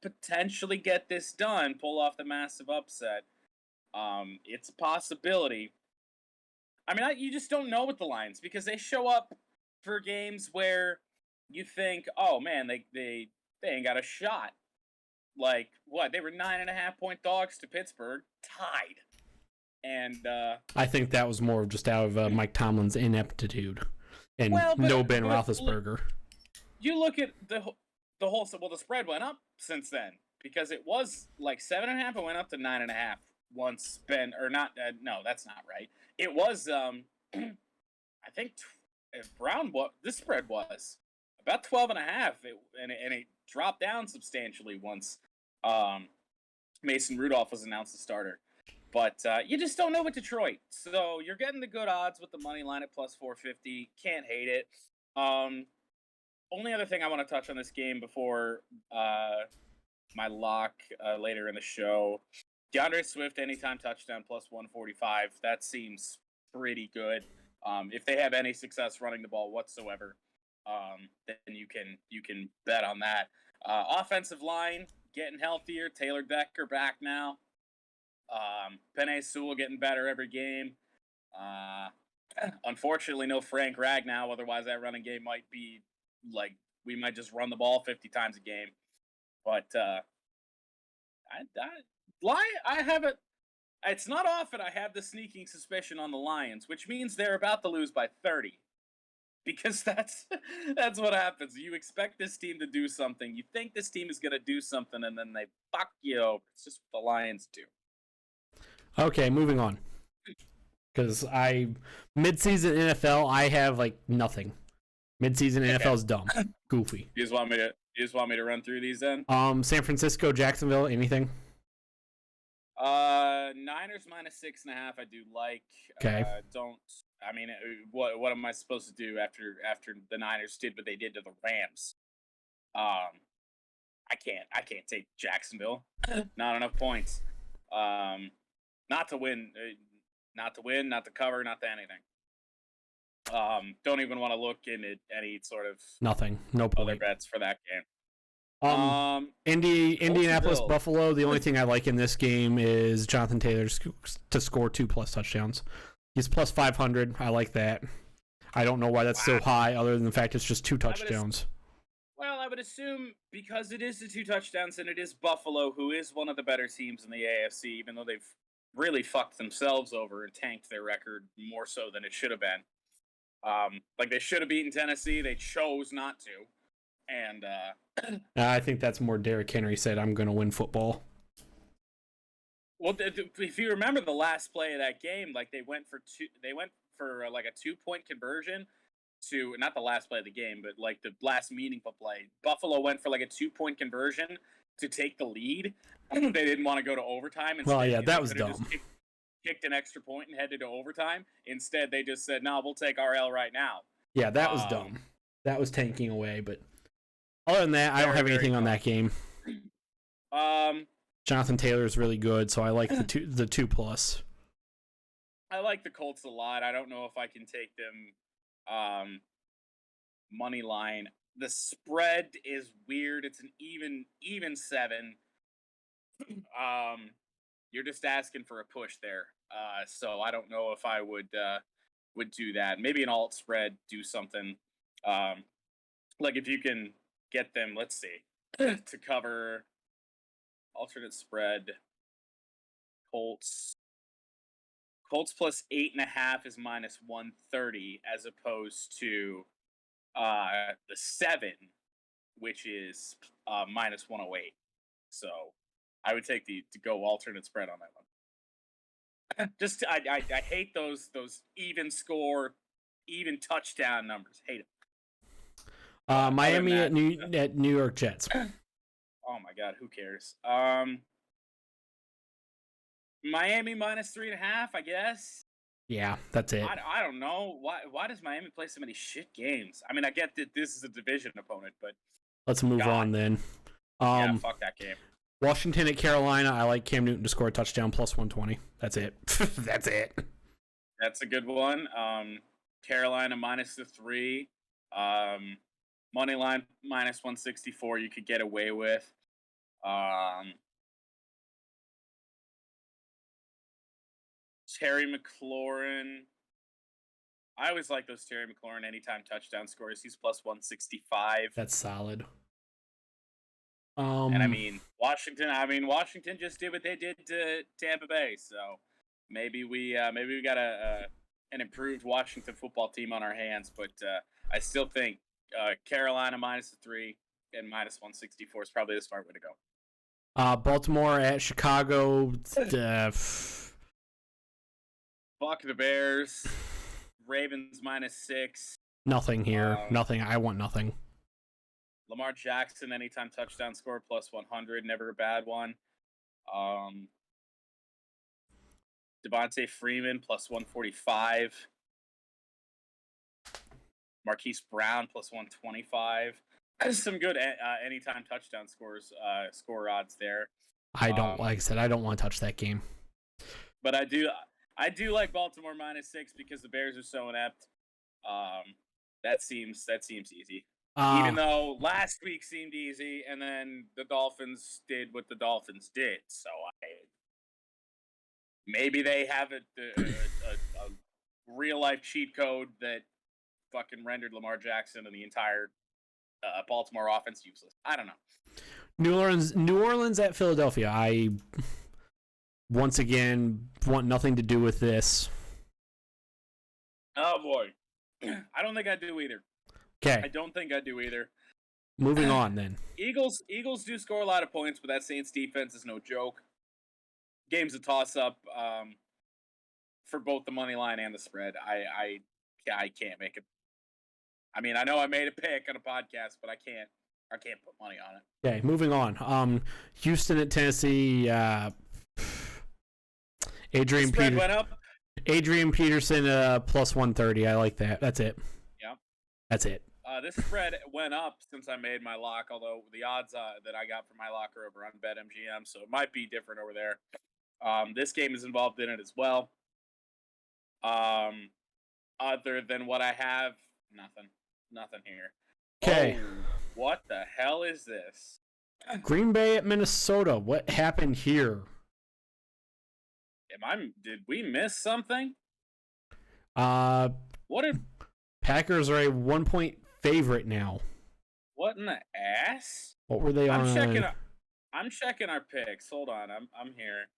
potentially get this done, pull off the massive upset. It's a possibility. I mean, you just don't know with the Lions, because they show up for games where you think, oh man, they ain't got a shot. Like, what? They were 9.5-point dogs to Pittsburgh, tied. And I think that was more just out of Mike Tomlin's ineptitude and no Ben Roethlisberger. You look at the whole. Well, the spread went up since then, because it was like 7.5. It went up to 9.5 once Ben, or not. No, that's not right. It was I think Brown. What this spread was about 12.5, and it dropped down substantially once Mason Rudolph was announced the starter. But you just don't know with Detroit. So you're getting the good odds with the money line at plus 450. Can't hate it. Only other thing I want to touch on this game before my lock later in the show. DeAndre Swift, anytime touchdown, plus 145. That seems pretty good. If they have any success running the ball whatsoever, then you can bet on that. Offensive line, getting healthier. Taylor Decker back now. Penei Sewell getting better every game. Unfortunately, no Frank Ragnow. Otherwise, that running game might be like, we might just run the ball 50 times a game. But I have it. It's not often I have the sneaking suspicion on the Lions, which means they're about to lose by 30. Because that's what happens. You expect this team to do something. You think this team is going to do something, and then they fuck you over. It's just what the Lions do. Okay, moving on. Because mid-season NFL, I have like nothing. Mid-season NFL is dumb, goofy. You just want me to run through these then? San Francisco, Jacksonville, anything? Niners minus 6.5. I do like. Okay. What am I supposed to do after the Niners did what they did to the Rams? I can't take Jacksonville. Not enough points. Not to win, not to cover, not to anything. Don't even want to look into any sort of nothing. No point. Other bets for that game. Indianapolis, Buffalo. The only thing I like in this game is Jonathan Taylor to score 2+ touchdowns. He's plus 500. I like that. I don't know why that's so high, other than the fact it's just 2 touchdowns. I would assume because it is the 2 touchdowns and it is Buffalo, who is one of the better teams in the AFC, even though they've really fucked themselves over and tanked their record more so than it should have been. Like they should have beaten Tennessee, they chose not to, and I think that's more Derrick Henry said, "I'm going to win football." well, if you remember the last play of that game, like they went for like a 2-point conversion to not the last play of the game, but like the last meaningful play. Buffalo went for like a 2-point conversion to take the lead. They didn't want to go to overtime. Well, Instead, yeah, that they was could have dumb. just kicked an extra point and headed to overtime. Instead, they just said, "No, we'll take RL right now." Yeah, that was dumb. That was tanking away. But other than that, I don't have anything on that game. Jonathan Taylor is really good, so I like the 2+. I like the Colts a lot. I don't know if I can take them money line. The spread is weird. It's an even 7. You're just asking for a push there. So I don't know if I would do that. Maybe an alt spread, do something. Like if you can get them, let's see, to cover alternate spread. Colts plus 8.5 is minus 130 as opposed to the 7, which is minus 108. So I would take to go alternate spread on that one. Just I hate those even score, even touchdown numbers. Hate them. Miami at New York Jets. Oh my God, who cares? Miami minus 3.5, I guess. Yeah, that's it. I don't know why does Miami play so many shit games? I mean, I get that this is a division opponent, but let's move on then. Yeah, fuck that game. Washington at Carolina. I like Cam Newton to score a touchdown plus 120. That's it. That's it. That's a good one. Carolina minus the 3. Money line minus 164. You could get away with. Terry McLaurin. I always like those Terry McLaurin anytime touchdown scores. He's plus 165. That's solid. And I mean Washington just did what they did to Tampa Bay. So maybe we got an improved Washington football team on our hands. But I still think Carolina minus the 3 and minus 164 is probably the smart way to go. Baltimore at Chicago. Fuck the Bears. Ravens minus 6. Nothing here. Nothing. I want nothing. Lamar Jackson anytime touchdown score plus 100. Never a bad one. Devontae Freeman plus 145. Marquise Brown plus 125. Some good anytime touchdown score odds there. I don't like I said. I don't want to touch that game. But I do like Baltimore minus 6 because the Bears are so inept. That seems easy. Even though last week seemed easy, and then the Dolphins did what the Dolphins did. So maybe they have a real life cheat code that fucking rendered Lamar Jackson and the entire Baltimore offense useless. I don't know. New Orleans at Philadelphia. I once again want nothing to do with this. Oh boy, I don't think I do either. Okay. I don't think I do either. Moving on then. Eagles do score a lot of points, but that Saints defense is no joke. Game's a toss-up for both the money line and the spread. I can't make it. I mean, I know I made a pick on a podcast, but I can't put money on it. Okay, moving on. Houston at Tennessee. Adrian Peterson plus 130. I like that. That's it. Yeah. That's it. This spread went up since I made my lock, although the odds that I got for my lock are over on BetMGM, so it might be different over there. This game is involved in it as well. Other than what I have, nothing here. Okay. Oh, what the hell is this? Green Bay at Minnesota. What happened here? Did we miss something? What did Packers are a 1-point favorite now. What in the ass? What were they on? I'm checking our picks. Hold on, I'm here.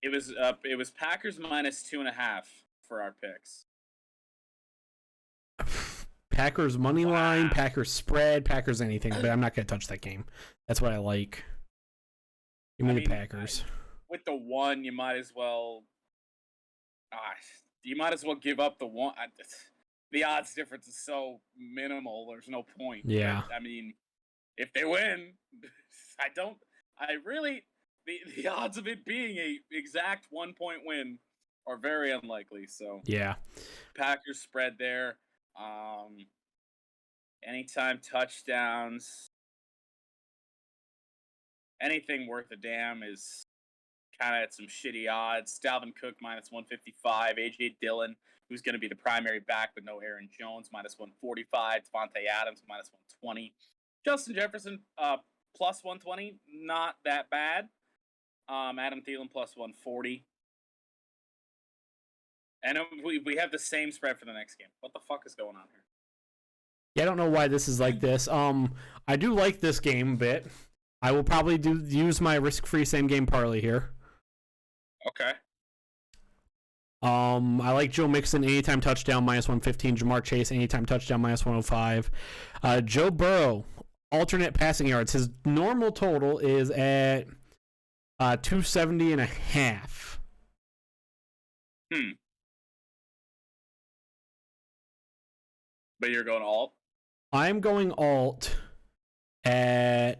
It was Packers minus 2.5 for our picks. Packers money line, Packers spread, Packers anything, but I'm not going to touch that game. That's what I like. Give me the Packers. With the one, you might as well. You might as well give up the one. The odds difference is so minimal. There's no point. Yeah. I mean, if they win, the odds of it being a exact 1-point win are very unlikely. So yeah, Packers spread there. Anytime touchdowns, anything worth a damn is kind of at some shitty odds. Dalvin Cook minus 155, AJ Dillon, who's going to be the primary back but no Aaron Jones, minus 145, Devontae Adams minus 120, Justin Jefferson plus 120, not that bad. Adam Thielen plus 140. And we have the same spread for the next game. What the fuck is going on here? Yeah, I don't know why this is like this. I do like this game a bit. I will probably use my risk-free same-game parlay here. Okay. I like Joe Mixon, anytime touchdown, minus 115. Jamar Chase, anytime touchdown, minus 105. Joe Burrow, alternate passing yards. His normal total is at 270.5. But you're going alt? I'm going alt at...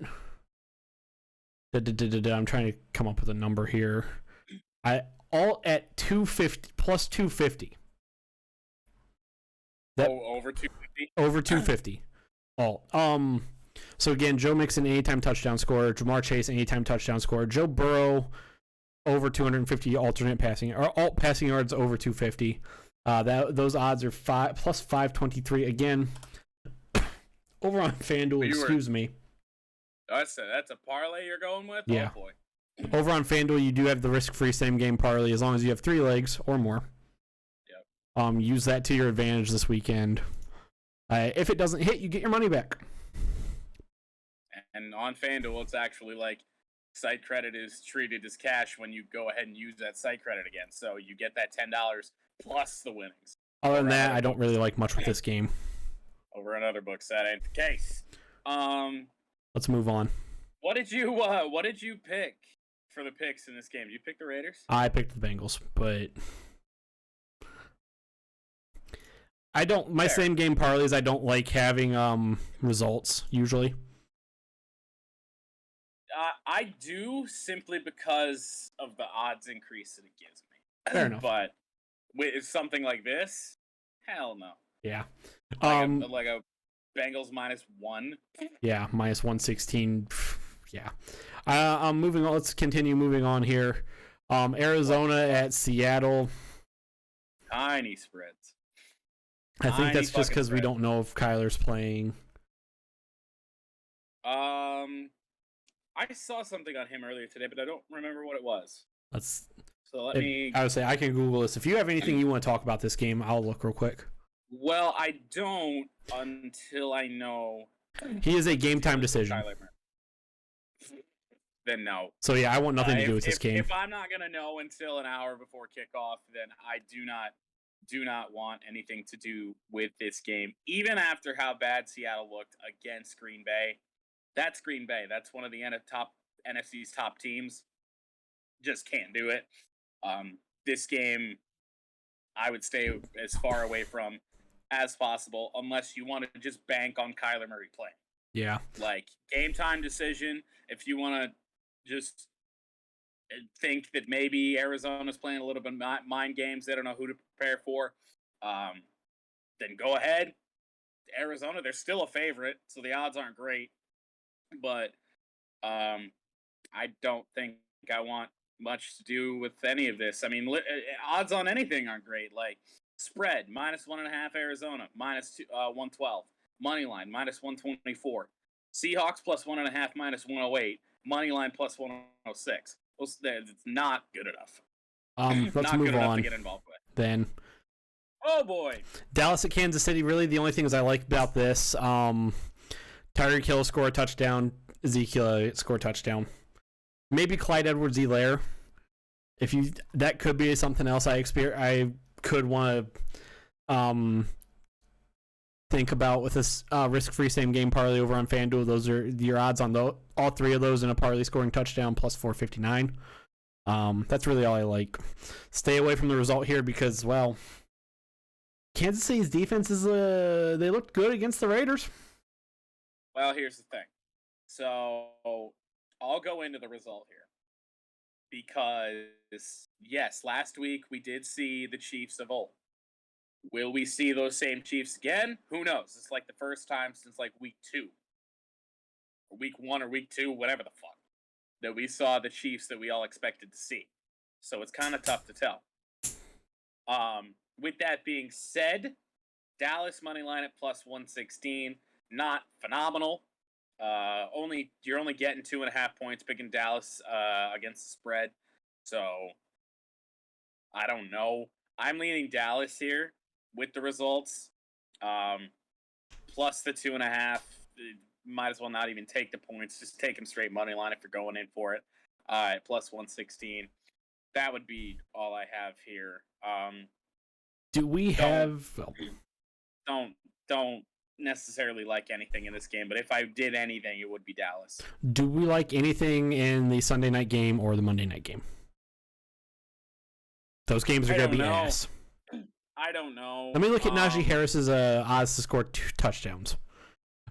I'm trying to come up with a number here. Alt at 250 plus 250. Over 250? Over 250. Alt. So again, Joe Mixon, anytime touchdown scorer. Jamar Chase, anytime touchdown scorer. Joe Burrow, over 250 alternate passing or alt passing yards over 250. Those odds are plus 523. Again, over on FanDuel. Excuse me. That's a parlay you're going with? Yeah. Oh boy. Over on FanDuel, you do have the risk-free same-game parlay as long as you have 3 legs or more. Yep. Use that to your advantage this weekend. If it doesn't hit, you get your money back. And on FanDuel, it's actually like site credit is treated as cash when you go ahead and use that site credit again. So you get that $10 plus the winnings. Other than that, I don't really like much with this game. Over in other books, that ain't the case. Let's move on. What did you pick for the picks in this game? Did you pick the Raiders? I picked the Bengals, but I don't. My same game parlays, I don't like having results usually. I do simply because of the odds increase that it gives me. Fair enough. But with something like this, hell no. Yeah. Like a Bengals minus 1. Yeah, minus 116. Yeah. I'm moving on. Let's continue moving on here. Arizona at Seattle. Tiny spreads. I think that's just because we don't know if Kyler's playing. I saw something on him earlier today, but I don't remember what it was. I would say I can Google this. If you have anything you want to talk about this game, I'll look real quick. Well, I don't until I know. He is a game time decision. Then no. So yeah, I want nothing to do with this game. If I'm not gonna know until an hour before kickoff, then I do not want anything to do with this game. Even after how bad Seattle looked against Green Bay, that's Green Bay. That's one of the NFC's top teams. Just can't do it. This game, I would stay as far away from as possible unless you want to just bank on Kyler Murray playing. Yeah. Like, game time decision, if you want to just think that maybe Arizona's playing a little bit mind games, they don't know who to prepare for, then go ahead. Arizona, they're still a favorite, so the odds aren't great. But I don't think I want much to do with any of this. I mean, odds on anything aren't great. Like, spread, minus 1.5 Arizona, minus 112. Money line, minus 124. Seahawks plus 1.5, minus 108. Money line plus 106. It's not good enough. Let's not move good enough on. To get involved with. Then. Oh boy. Dallas at Kansas City. Really, the only things I like about this, Tyreek Hill score a touchdown. Ezekiel score a touchdown. Maybe Clyde Edwards-Helaire that could be something else I could want to think about with this risk-free same game parlay over on FanDuel. Those are your odds on all three of those in a parlay scoring touchdown plus 459. That's really all I like. Stay away from the result here because, well, Kansas City's defense is they looked good against the Raiders. Well, here's the thing. So I'll go into the result here because, yes, last week we did see the Chiefs of old. Will we see those same Chiefs again? Who knows? It's like the first time since like week 2 or week 1 or week 2, whatever the fuck, that we saw the Chiefs that we all expected to see. So it's kind of tough to tell. With that being said, Dallas money line at plus 116, not phenomenal. You're only getting 2.5 points picking Dallas against the spread. So I don't know. I'm leaning Dallas here with the results. Plus the 2.5. Might as well not even take the points. Just take them straight money line if you're going in for it. Plus 116. That would be all I have here. Do we have? Don't necessarily like anything in this game, but if I did anything, it would be Dallas. Do we like anything in the Sunday night game or the Monday night game? Those games are going to be ass. I don't know. Let me look at Najee Harris's odds to score 2 touchdowns.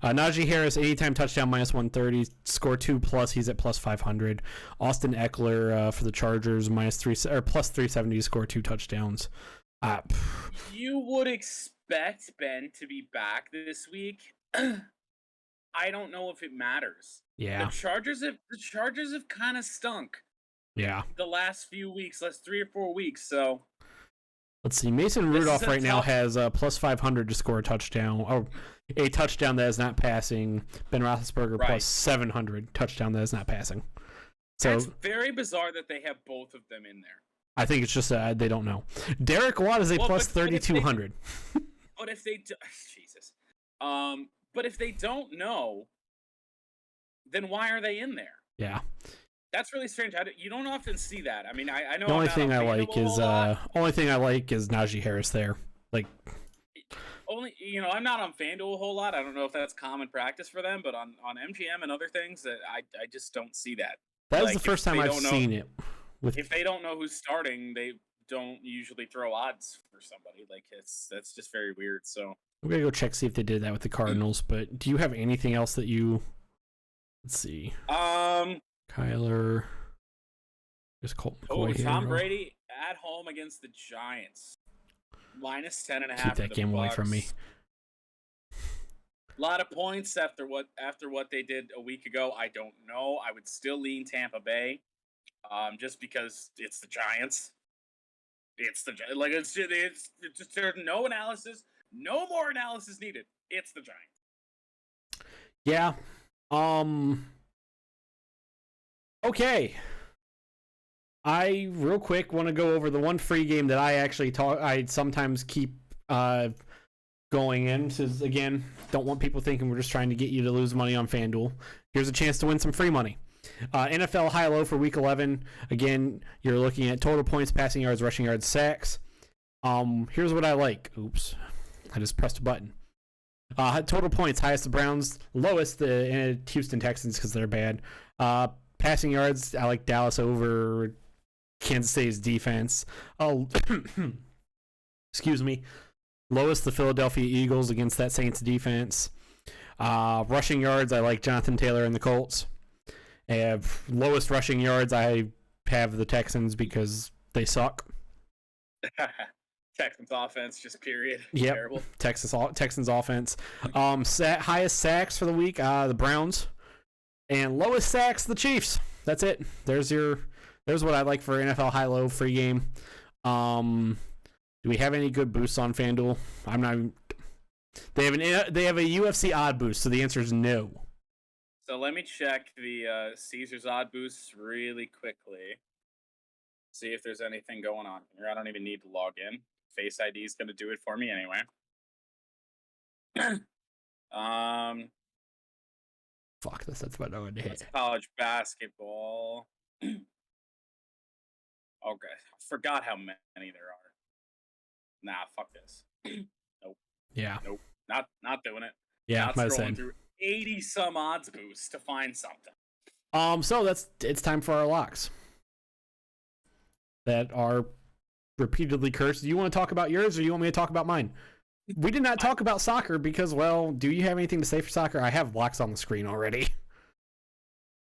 Najee Harris, anytime touchdown, minus 130. Score 2+, he's at plus 500. Austin Eckler for the Chargers, plus 370 to score 2 touchdowns. You would expect Ben to be back this week. I don't know if it matters. Yeah. The Chargers have kind of stunk. Yeah. The last few weeks, last 3 or 4 weeks, so. Let's see. Mason Rudolph right now has plus 500 to score a touchdown, or a touchdown that is not passing. Ben Roethlisberger plus 700 touchdown that is not passing. So it's very bizarre that they have both of them in there. I think it's just they don't know. Derek Watt is a plus 3,200. But if they Jesus, but if they don't know, then why are they in there? Yeah. That's really strange. You don't often see that. I mean, I know the only thing I like is Najee Harris there. Like, I'm not on FanDuel a whole lot. I don't know if that's common practice for them, but on MGM and other things, that I just don't see that. That is the first time I've seen it. If they don't know who's starting, they don't usually throw odds for somebody. Like that's just very weird. So we're gonna go check see if they did that with the Cardinals. But do you have anything else that you? Let's see. Kyler. Just Colt McCoy here. Tom Brady at home against the Giants. Minus 10.5. Keep that game away from me. A lot of points after what they did a week ago. I don't know. I would still lean Tampa Bay, just because it's the Giants. It's just there's no analysis, no more analysis needed. It's the Giants. Yeah. Okay. I real quick want to go over the one free game that I sometimes keep going in. This is, again, don't want people thinking we're just trying to get you to lose money on FanDuel. Here's a chance to win some free money. NFL high-low for Week 11. Again, you're looking at total points, passing yards, rushing yards, sacks. Here's what I like. Oops. I just pressed a button. Total points, highest the Browns, lowest the Houston Texans because they're bad. Passing yards, I like Dallas over Kansas City's defense. Excuse me. Lowest the Philadelphia Eagles against that Saints defense. Rushing yards, I like Jonathan Taylor and the Colts. Lowest rushing yards, I have the Texans because they suck. Texans offense, just period. Yep. Terrible. Texans offense. Highest sacks for the week, the Browns. And lowest sacks, the Chiefs. That's it. There's what I like for NFL high-low free game. Do we have any good boosts on FanDuel? I'm not. They have a UFC odd boost, so the answer is no. So let me check the Caesars odd boosts really quickly. See if there's anything going on here. I don't even need to log in. Face ID is going to do it for me anyway. Fuck this. That's what I wanted to hit. College basketball. Okay, forgot how many there are. Nah, fuck this. Nope. Yeah. Nope. Not doing it. Yeah, Not scrolling through 80 some odds boosts to find something. So it's time for our locks that are repeatedly cursed. Do you want to talk about yours, or do you want me to talk about mine? We did not talk about soccer because, well, do you have anything to say for soccer? I have locks on the screen already.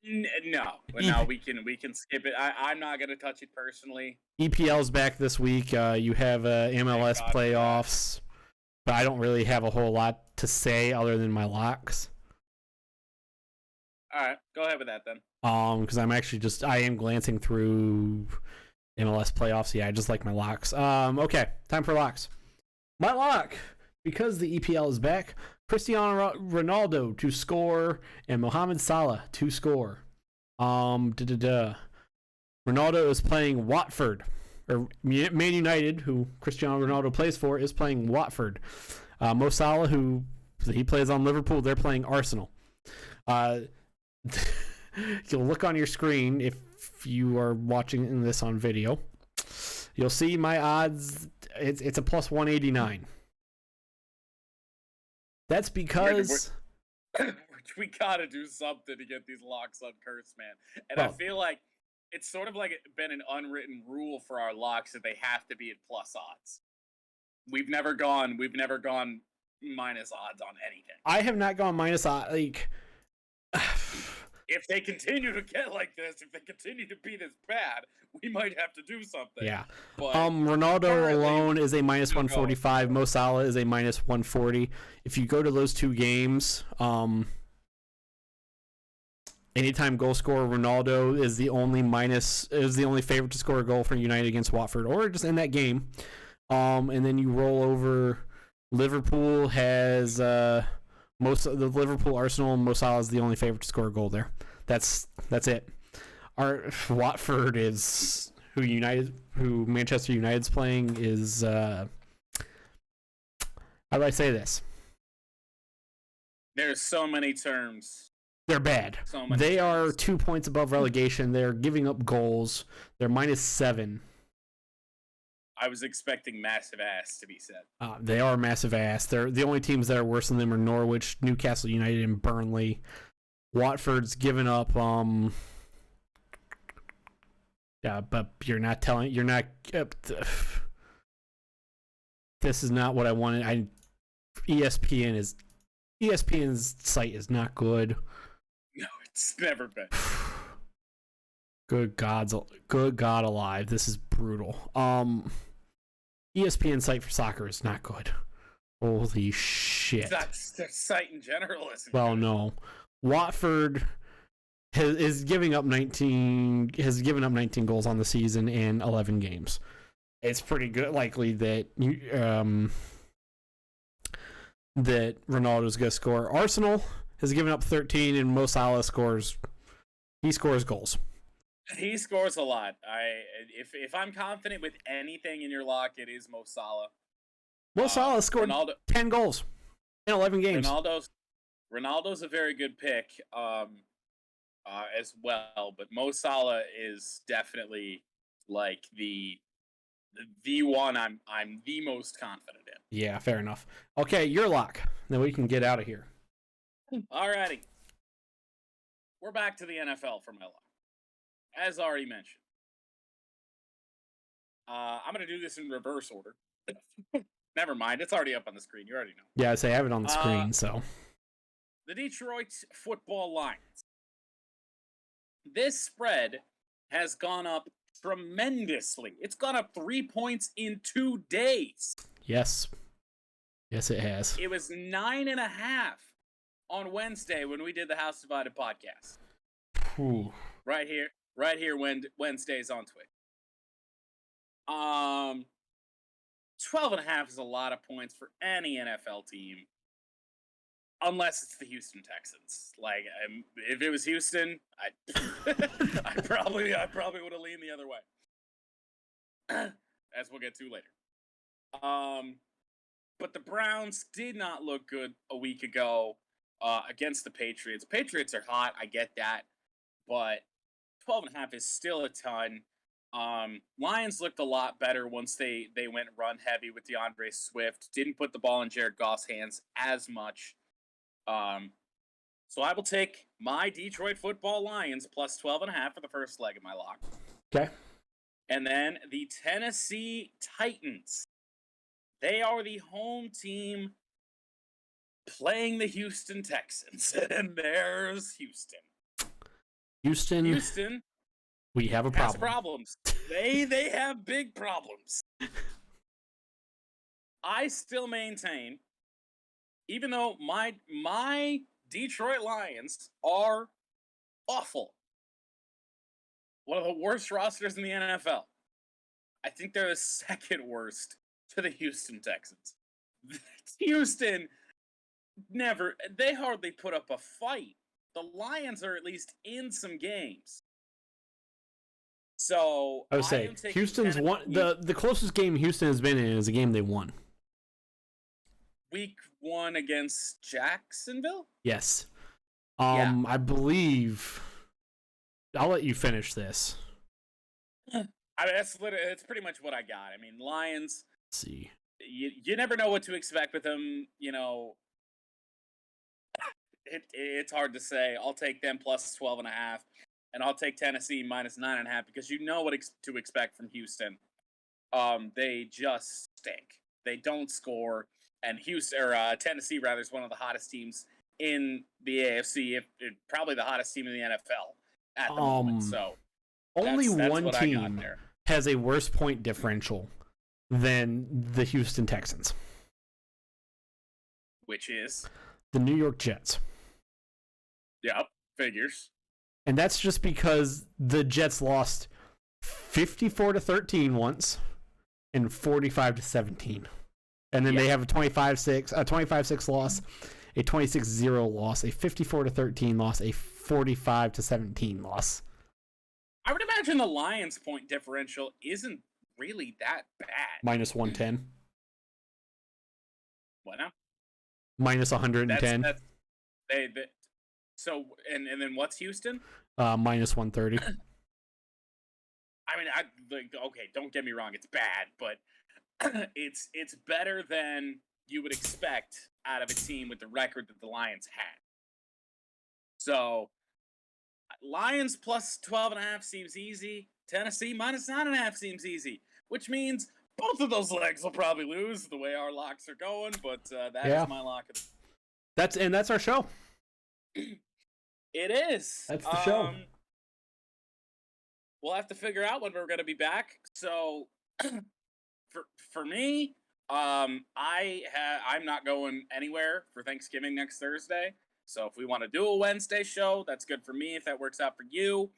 No, we can skip it. I'm not gonna touch it personally. EPL's back this week. You have MLS playoffs, but I don't really have a whole lot to say other than my locks. All right, go ahead with that then. Because I am glancing through MLS playoffs. Yeah, I just like my locks. Okay, time for locks. My lock, because the EPL is back, Cristiano Ronaldo to score and Mohamed Salah to score. Ronaldo is playing Watford, or Man United, who Cristiano Ronaldo plays for, is playing Watford. Mo Salah, who he plays on Liverpool, they're playing Arsenal. You'll look on your screen if you are watching this on video. You'll see my odds. It's a plus 189. That's because we gotta do something to get these locks uncursed, man. And I feel like it's sort of like been an unwritten rule for our locks that they have to be at plus odds. We've never gone minus odds on anything. I have not gone minus odds. Like, if they continue to get like this, if they continue to be this bad, we might have to do something. Yeah. But Ronaldo alone is a minus 145. Mo Salah is a minus 140. If you go to those two games, anytime goal scorer Ronaldo is the only favorite to score a goal for United against Watford, or just in that game. And then you roll over. Liverpool has most of the Liverpool Arsenal. Mo Salah is the only favorite to score a goal there. That's it. Our Watford is who Manchester United's playing is. How do I say this? There's so many terms. They're bad. They are 2 points above relegation. They're giving up goals. They're minus 7. I was expecting massive ass to be said. They are massive ass. They're the only teams that are worse than them are Norwich, Newcastle United, and Burnley. Watford's given up. Yeah, but you're not. This is not what I wanted. ESPN's site is not good. No, it's never been. Good God alive, this is brutal. ESPN site for soccer is not good. Holy shit. That's their site in general isn't well, good. No. Watford is giving up 19 goals on the season in 11 games. It's pretty good likely that that Ronaldo's going to score. Arsenal has given up 13 and Mo Salah scores goals. He scores a lot. If I'm confident with anything in your lock, it is Mo Salah. Mo Salah scored 10 goals in 11 games. Ronaldo's a very good pick as well, but Mo Salah is definitely like the one I'm the most confident in. Yeah, fair enough. Okay, your lock. Then we can get out of here. Alrighty. We're back to the NFL for my lock. As already mentioned. I'm going to do this in reverse order. Never mind. It's already up on the screen. You already know. Yeah, I have it on the screen, so. The Detroit Football Lions. This spread has gone up tremendously. It's gone up 3 points in 2 days. Yes. Yes, it has. It was 9.5 on Wednesday when we did the House Divided podcast. Ooh. Right here Wednesdays on Twitch. 12.5 is a lot of points for any NFL team, unless it's the Houston Texans. Like, if it was Houston, I probably would have leaned the other way, as we'll get to later. But the Browns did not look good a week ago against the Patriots. Patriots are hot, I get that, but 12.5 is still a ton. Lions looked a lot better once they went run heavy with DeAndre Swift. Didn't put the ball in Jared Goff's hands as much. So I will take my Detroit Football Lions plus 12.5 for the first leg of my lock. Okay. And then the Tennessee Titans. They are the home team playing the Houston Texans. And there's Houston. Houston. We have a has problem. Problems. They have big problems. I still maintain, even though my Detroit Lions are awful, one of the worst rosters in the NFL, I think they're the second worst to the Houston Texans. Houston they hardly put up a fight. The Lions are at least in some games. So I would say Houston's won the closest game Houston has been in is a game they won. Week 1 against Jacksonville? Yes. Yeah. I believe. I'll let you finish this. I mean, that's pretty much what I got. I mean, Lions. Let's see. You never know what to expect with them. You know, it's hard to say. I'll take them plus 12.5, and I'll take Tennessee minus 9.5 because you know what to expect from Houston. They just stink. They don't score, and Tennessee rather is one of the hottest teams in the AFC. Probably the hottest team in the NFL at the moment. So only that's one what team I got there. has a worse point differential than the Houston Texans, which is the New York Jets. Yep, figures. And that's just because the Jets lost 54-13 once and 45-17. And then they have a 25-6 loss, a 26-0 loss, a 54-13 loss, a 45-17 loss. I would imagine the Lions' point differential isn't really that bad. Minus 110. What now? Minus 110. So, and then what's Houston? Minus 130. I mean, okay, don't get me wrong, it's bad, but it's better than you would expect out of a team with the record that the Lions had. So, Lions plus 12.5 seems easy. Tennessee minus 9.5 seems easy, which means both of those legs will probably lose the way our locks are going, but that is my lock. That's our show. It is. That's the show. We'll have to figure out when we're going to be back. So, for me, I'm not going anywhere for Thanksgiving next Thursday. So if we want to do a Wednesday show, that's good for me if that works out for you.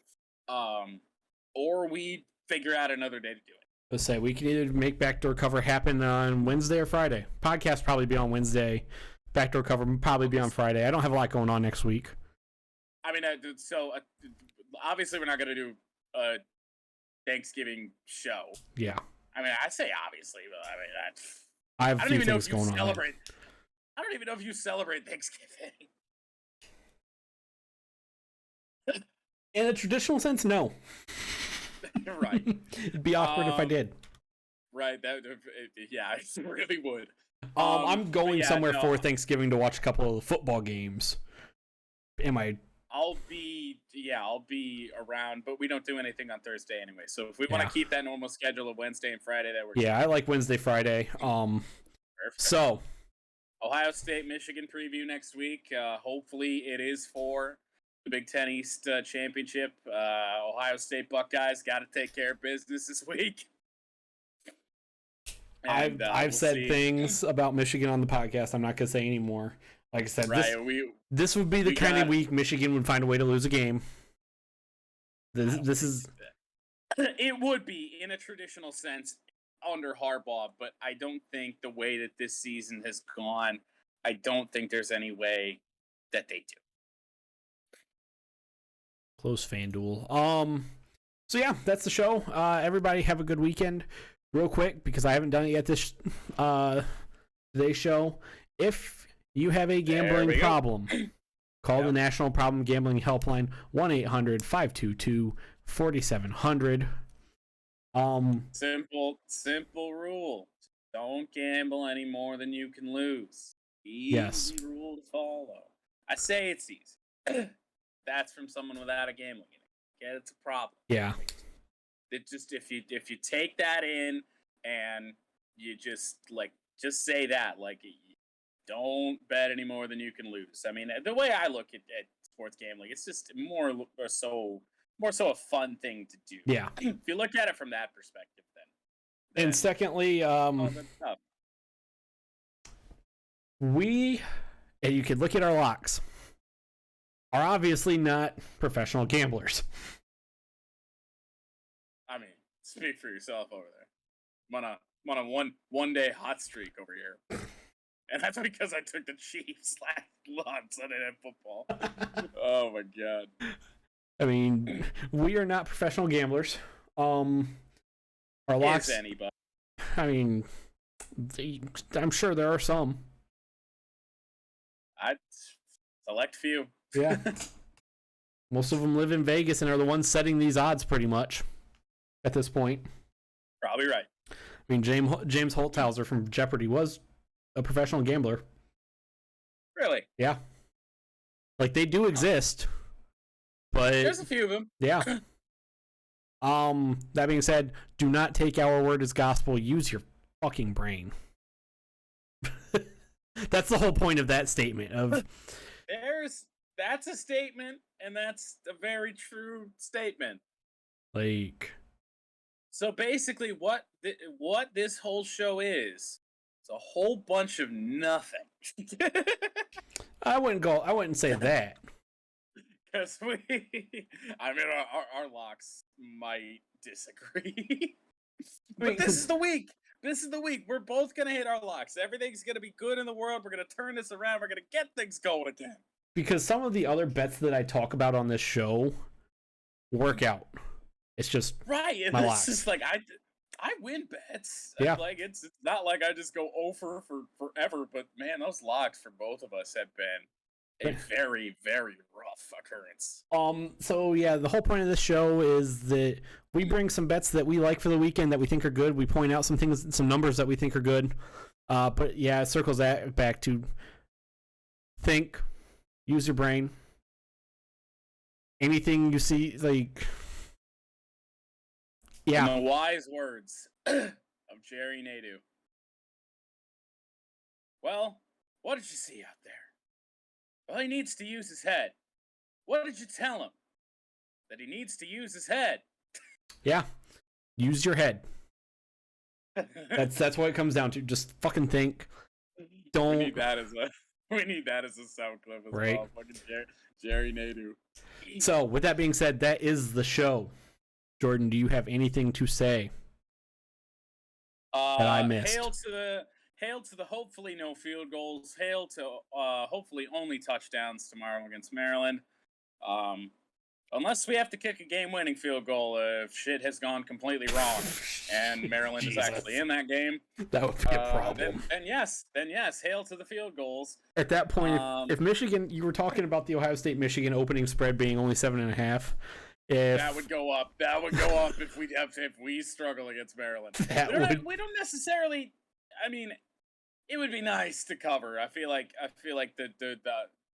Or we figure out another day to do it. Let's say we can either make Backdoor Cover happen on Wednesday or Friday. Podcast probably be on Wednesday. Backdoor Cover probably be on Friday. I don't have a lot going on next week. I mean, obviously we're not going to do a Thanksgiving show. Yeah. I mean, I say obviously, but I mean, I have a few things going on. I don't even know if you celebrate Thanksgiving. In a traditional sense, no. Right. It'd be awkward if I did. Right. It really would. I'm going somewhere for Thanksgiving to watch a couple of the football games. I'll be around, but we don't do anything on Thursday anyway. So if we want to keep that normal schedule of Wednesday and Friday, that works. Yeah, I like Wednesday, Friday. Perfect. So Ohio State, Michigan preview next week. Hopefully it is for the Big Ten East Championship. Ohio State Buckeyes got to take care of business this week. And, I've said things about Michigan on the podcast. I'm not going to say any more. Like I said, this would be the kind of week Michigan would find a way to lose a game. This is... It would be, in a traditional sense, under Harbaugh, but I don't think the way that this season has gone, I don't think there's any way that they do. Close FanDuel. So yeah, that's the show. Everybody have a good weekend. Real quick, because I haven't done it yet this today's show. If you have a gambling problem, call the National Problem Gambling Helpline, 1-800-522-4700. Simple rule. Don't gamble any more than you can lose. Yes. Easy rule to follow. I say it's easy. That's from someone without a gambling addiction. It's a problem. Yeah. It just if you take that in and you just say that, like, don't bet any more than you can lose. I mean, the way I look at sports gambling, it's just more so a fun thing to do. Yeah. If you look at it from that perspective, then And secondly, we, and you could look at our locks, are obviously not professional gamblers. I mean, speak for yourself over there. I'm on a one day hot streak over here. And that's because I took the Chiefs on Sunday Night Football. Oh my god. I mean, we are not professional gamblers. Our locks. Is anybody? I mean, I'm sure there are some. I select few. Yeah. Most of them live in Vegas and are the ones setting these odds pretty much at this point. Probably right. I mean, James Holthauser from Jeopardy was a professional gambler. Really? Yeah. Like, they do exist, but there's a few of them. Yeah. That being said, do not take our word as gospel. Use your fucking brain. That's the whole point of that statement. That's a statement, and that's a very true statement. Like, so basically, what this whole show is, it's a whole bunch of nothing. I wouldn't say that. Because our locks might disagree. But this is the week. This is the week. We're both going to hit our locks. Everything's going to be good in the world. We're going to turn this around. We're going to get things going again. Because some of the other bets that I talk about on this show work out. It's just right. And my it's locks. just like I win bets. Yeah. Like it's not like I just go over for forever. But man, those locks for both of us have been a very, very rough occurrence. So yeah, the whole point of this show is that we bring some bets that we like for the weekend that we think are good. We point out some things, some numbers that we think are good. But yeah, it circles that back to think, use your brain. Anything you see, like, yeah. In the wise words of Jerry Nadeau. Well, what did you see out there? Well, he needs to use his head. What did you tell him? That he needs to use his head. Yeah. Use your head. That's what it comes down to. Just fucking think. Don't. We need that as a sound clip as right. well. Fucking Jerry Nadeau. So, with that being said, that is the show. Jordan, do you have anything to say that I missed? Hail to the hopefully no field goals. Hail to hopefully only touchdowns tomorrow against Maryland. Unless we have to kick a game-winning field goal if shit has gone completely wrong and Maryland is actually in that game. That would be a problem. Then yes, hail to the field goals. At that point, if Michigan, you were talking about the Ohio State-Michigan opening spread being only 7.5. That would go up. That would go up if we struggle against Maryland. We don't necessarily. I mean, it would be nice to cover. I feel like the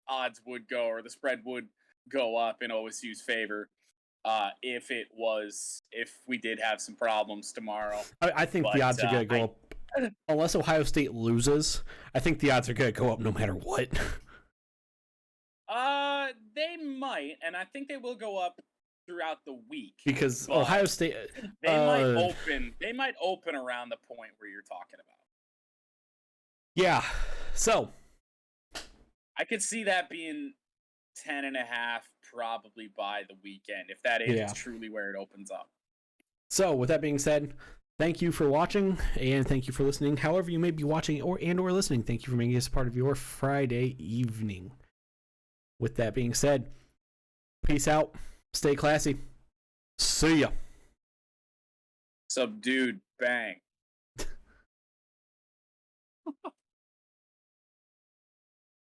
odds would go, or the spread would go up in OSU's favor if we did have some problems tomorrow. I think the odds are going to go up. Unless Ohio State loses, I think the odds are going to go up no matter what. They might, and I think they will go up throughout the week. Because Ohio State... They might open around the point where you're talking about. Yeah, so... I could see that being 10.5 probably by the weekend, if that is truly where it opens up. So, with that being said, thank you for watching, and thank you for listening. However you may be watching or listening, thank you for making this part of your Friday evening. With that being said, peace out, stay classy, see ya. Subdued, bang.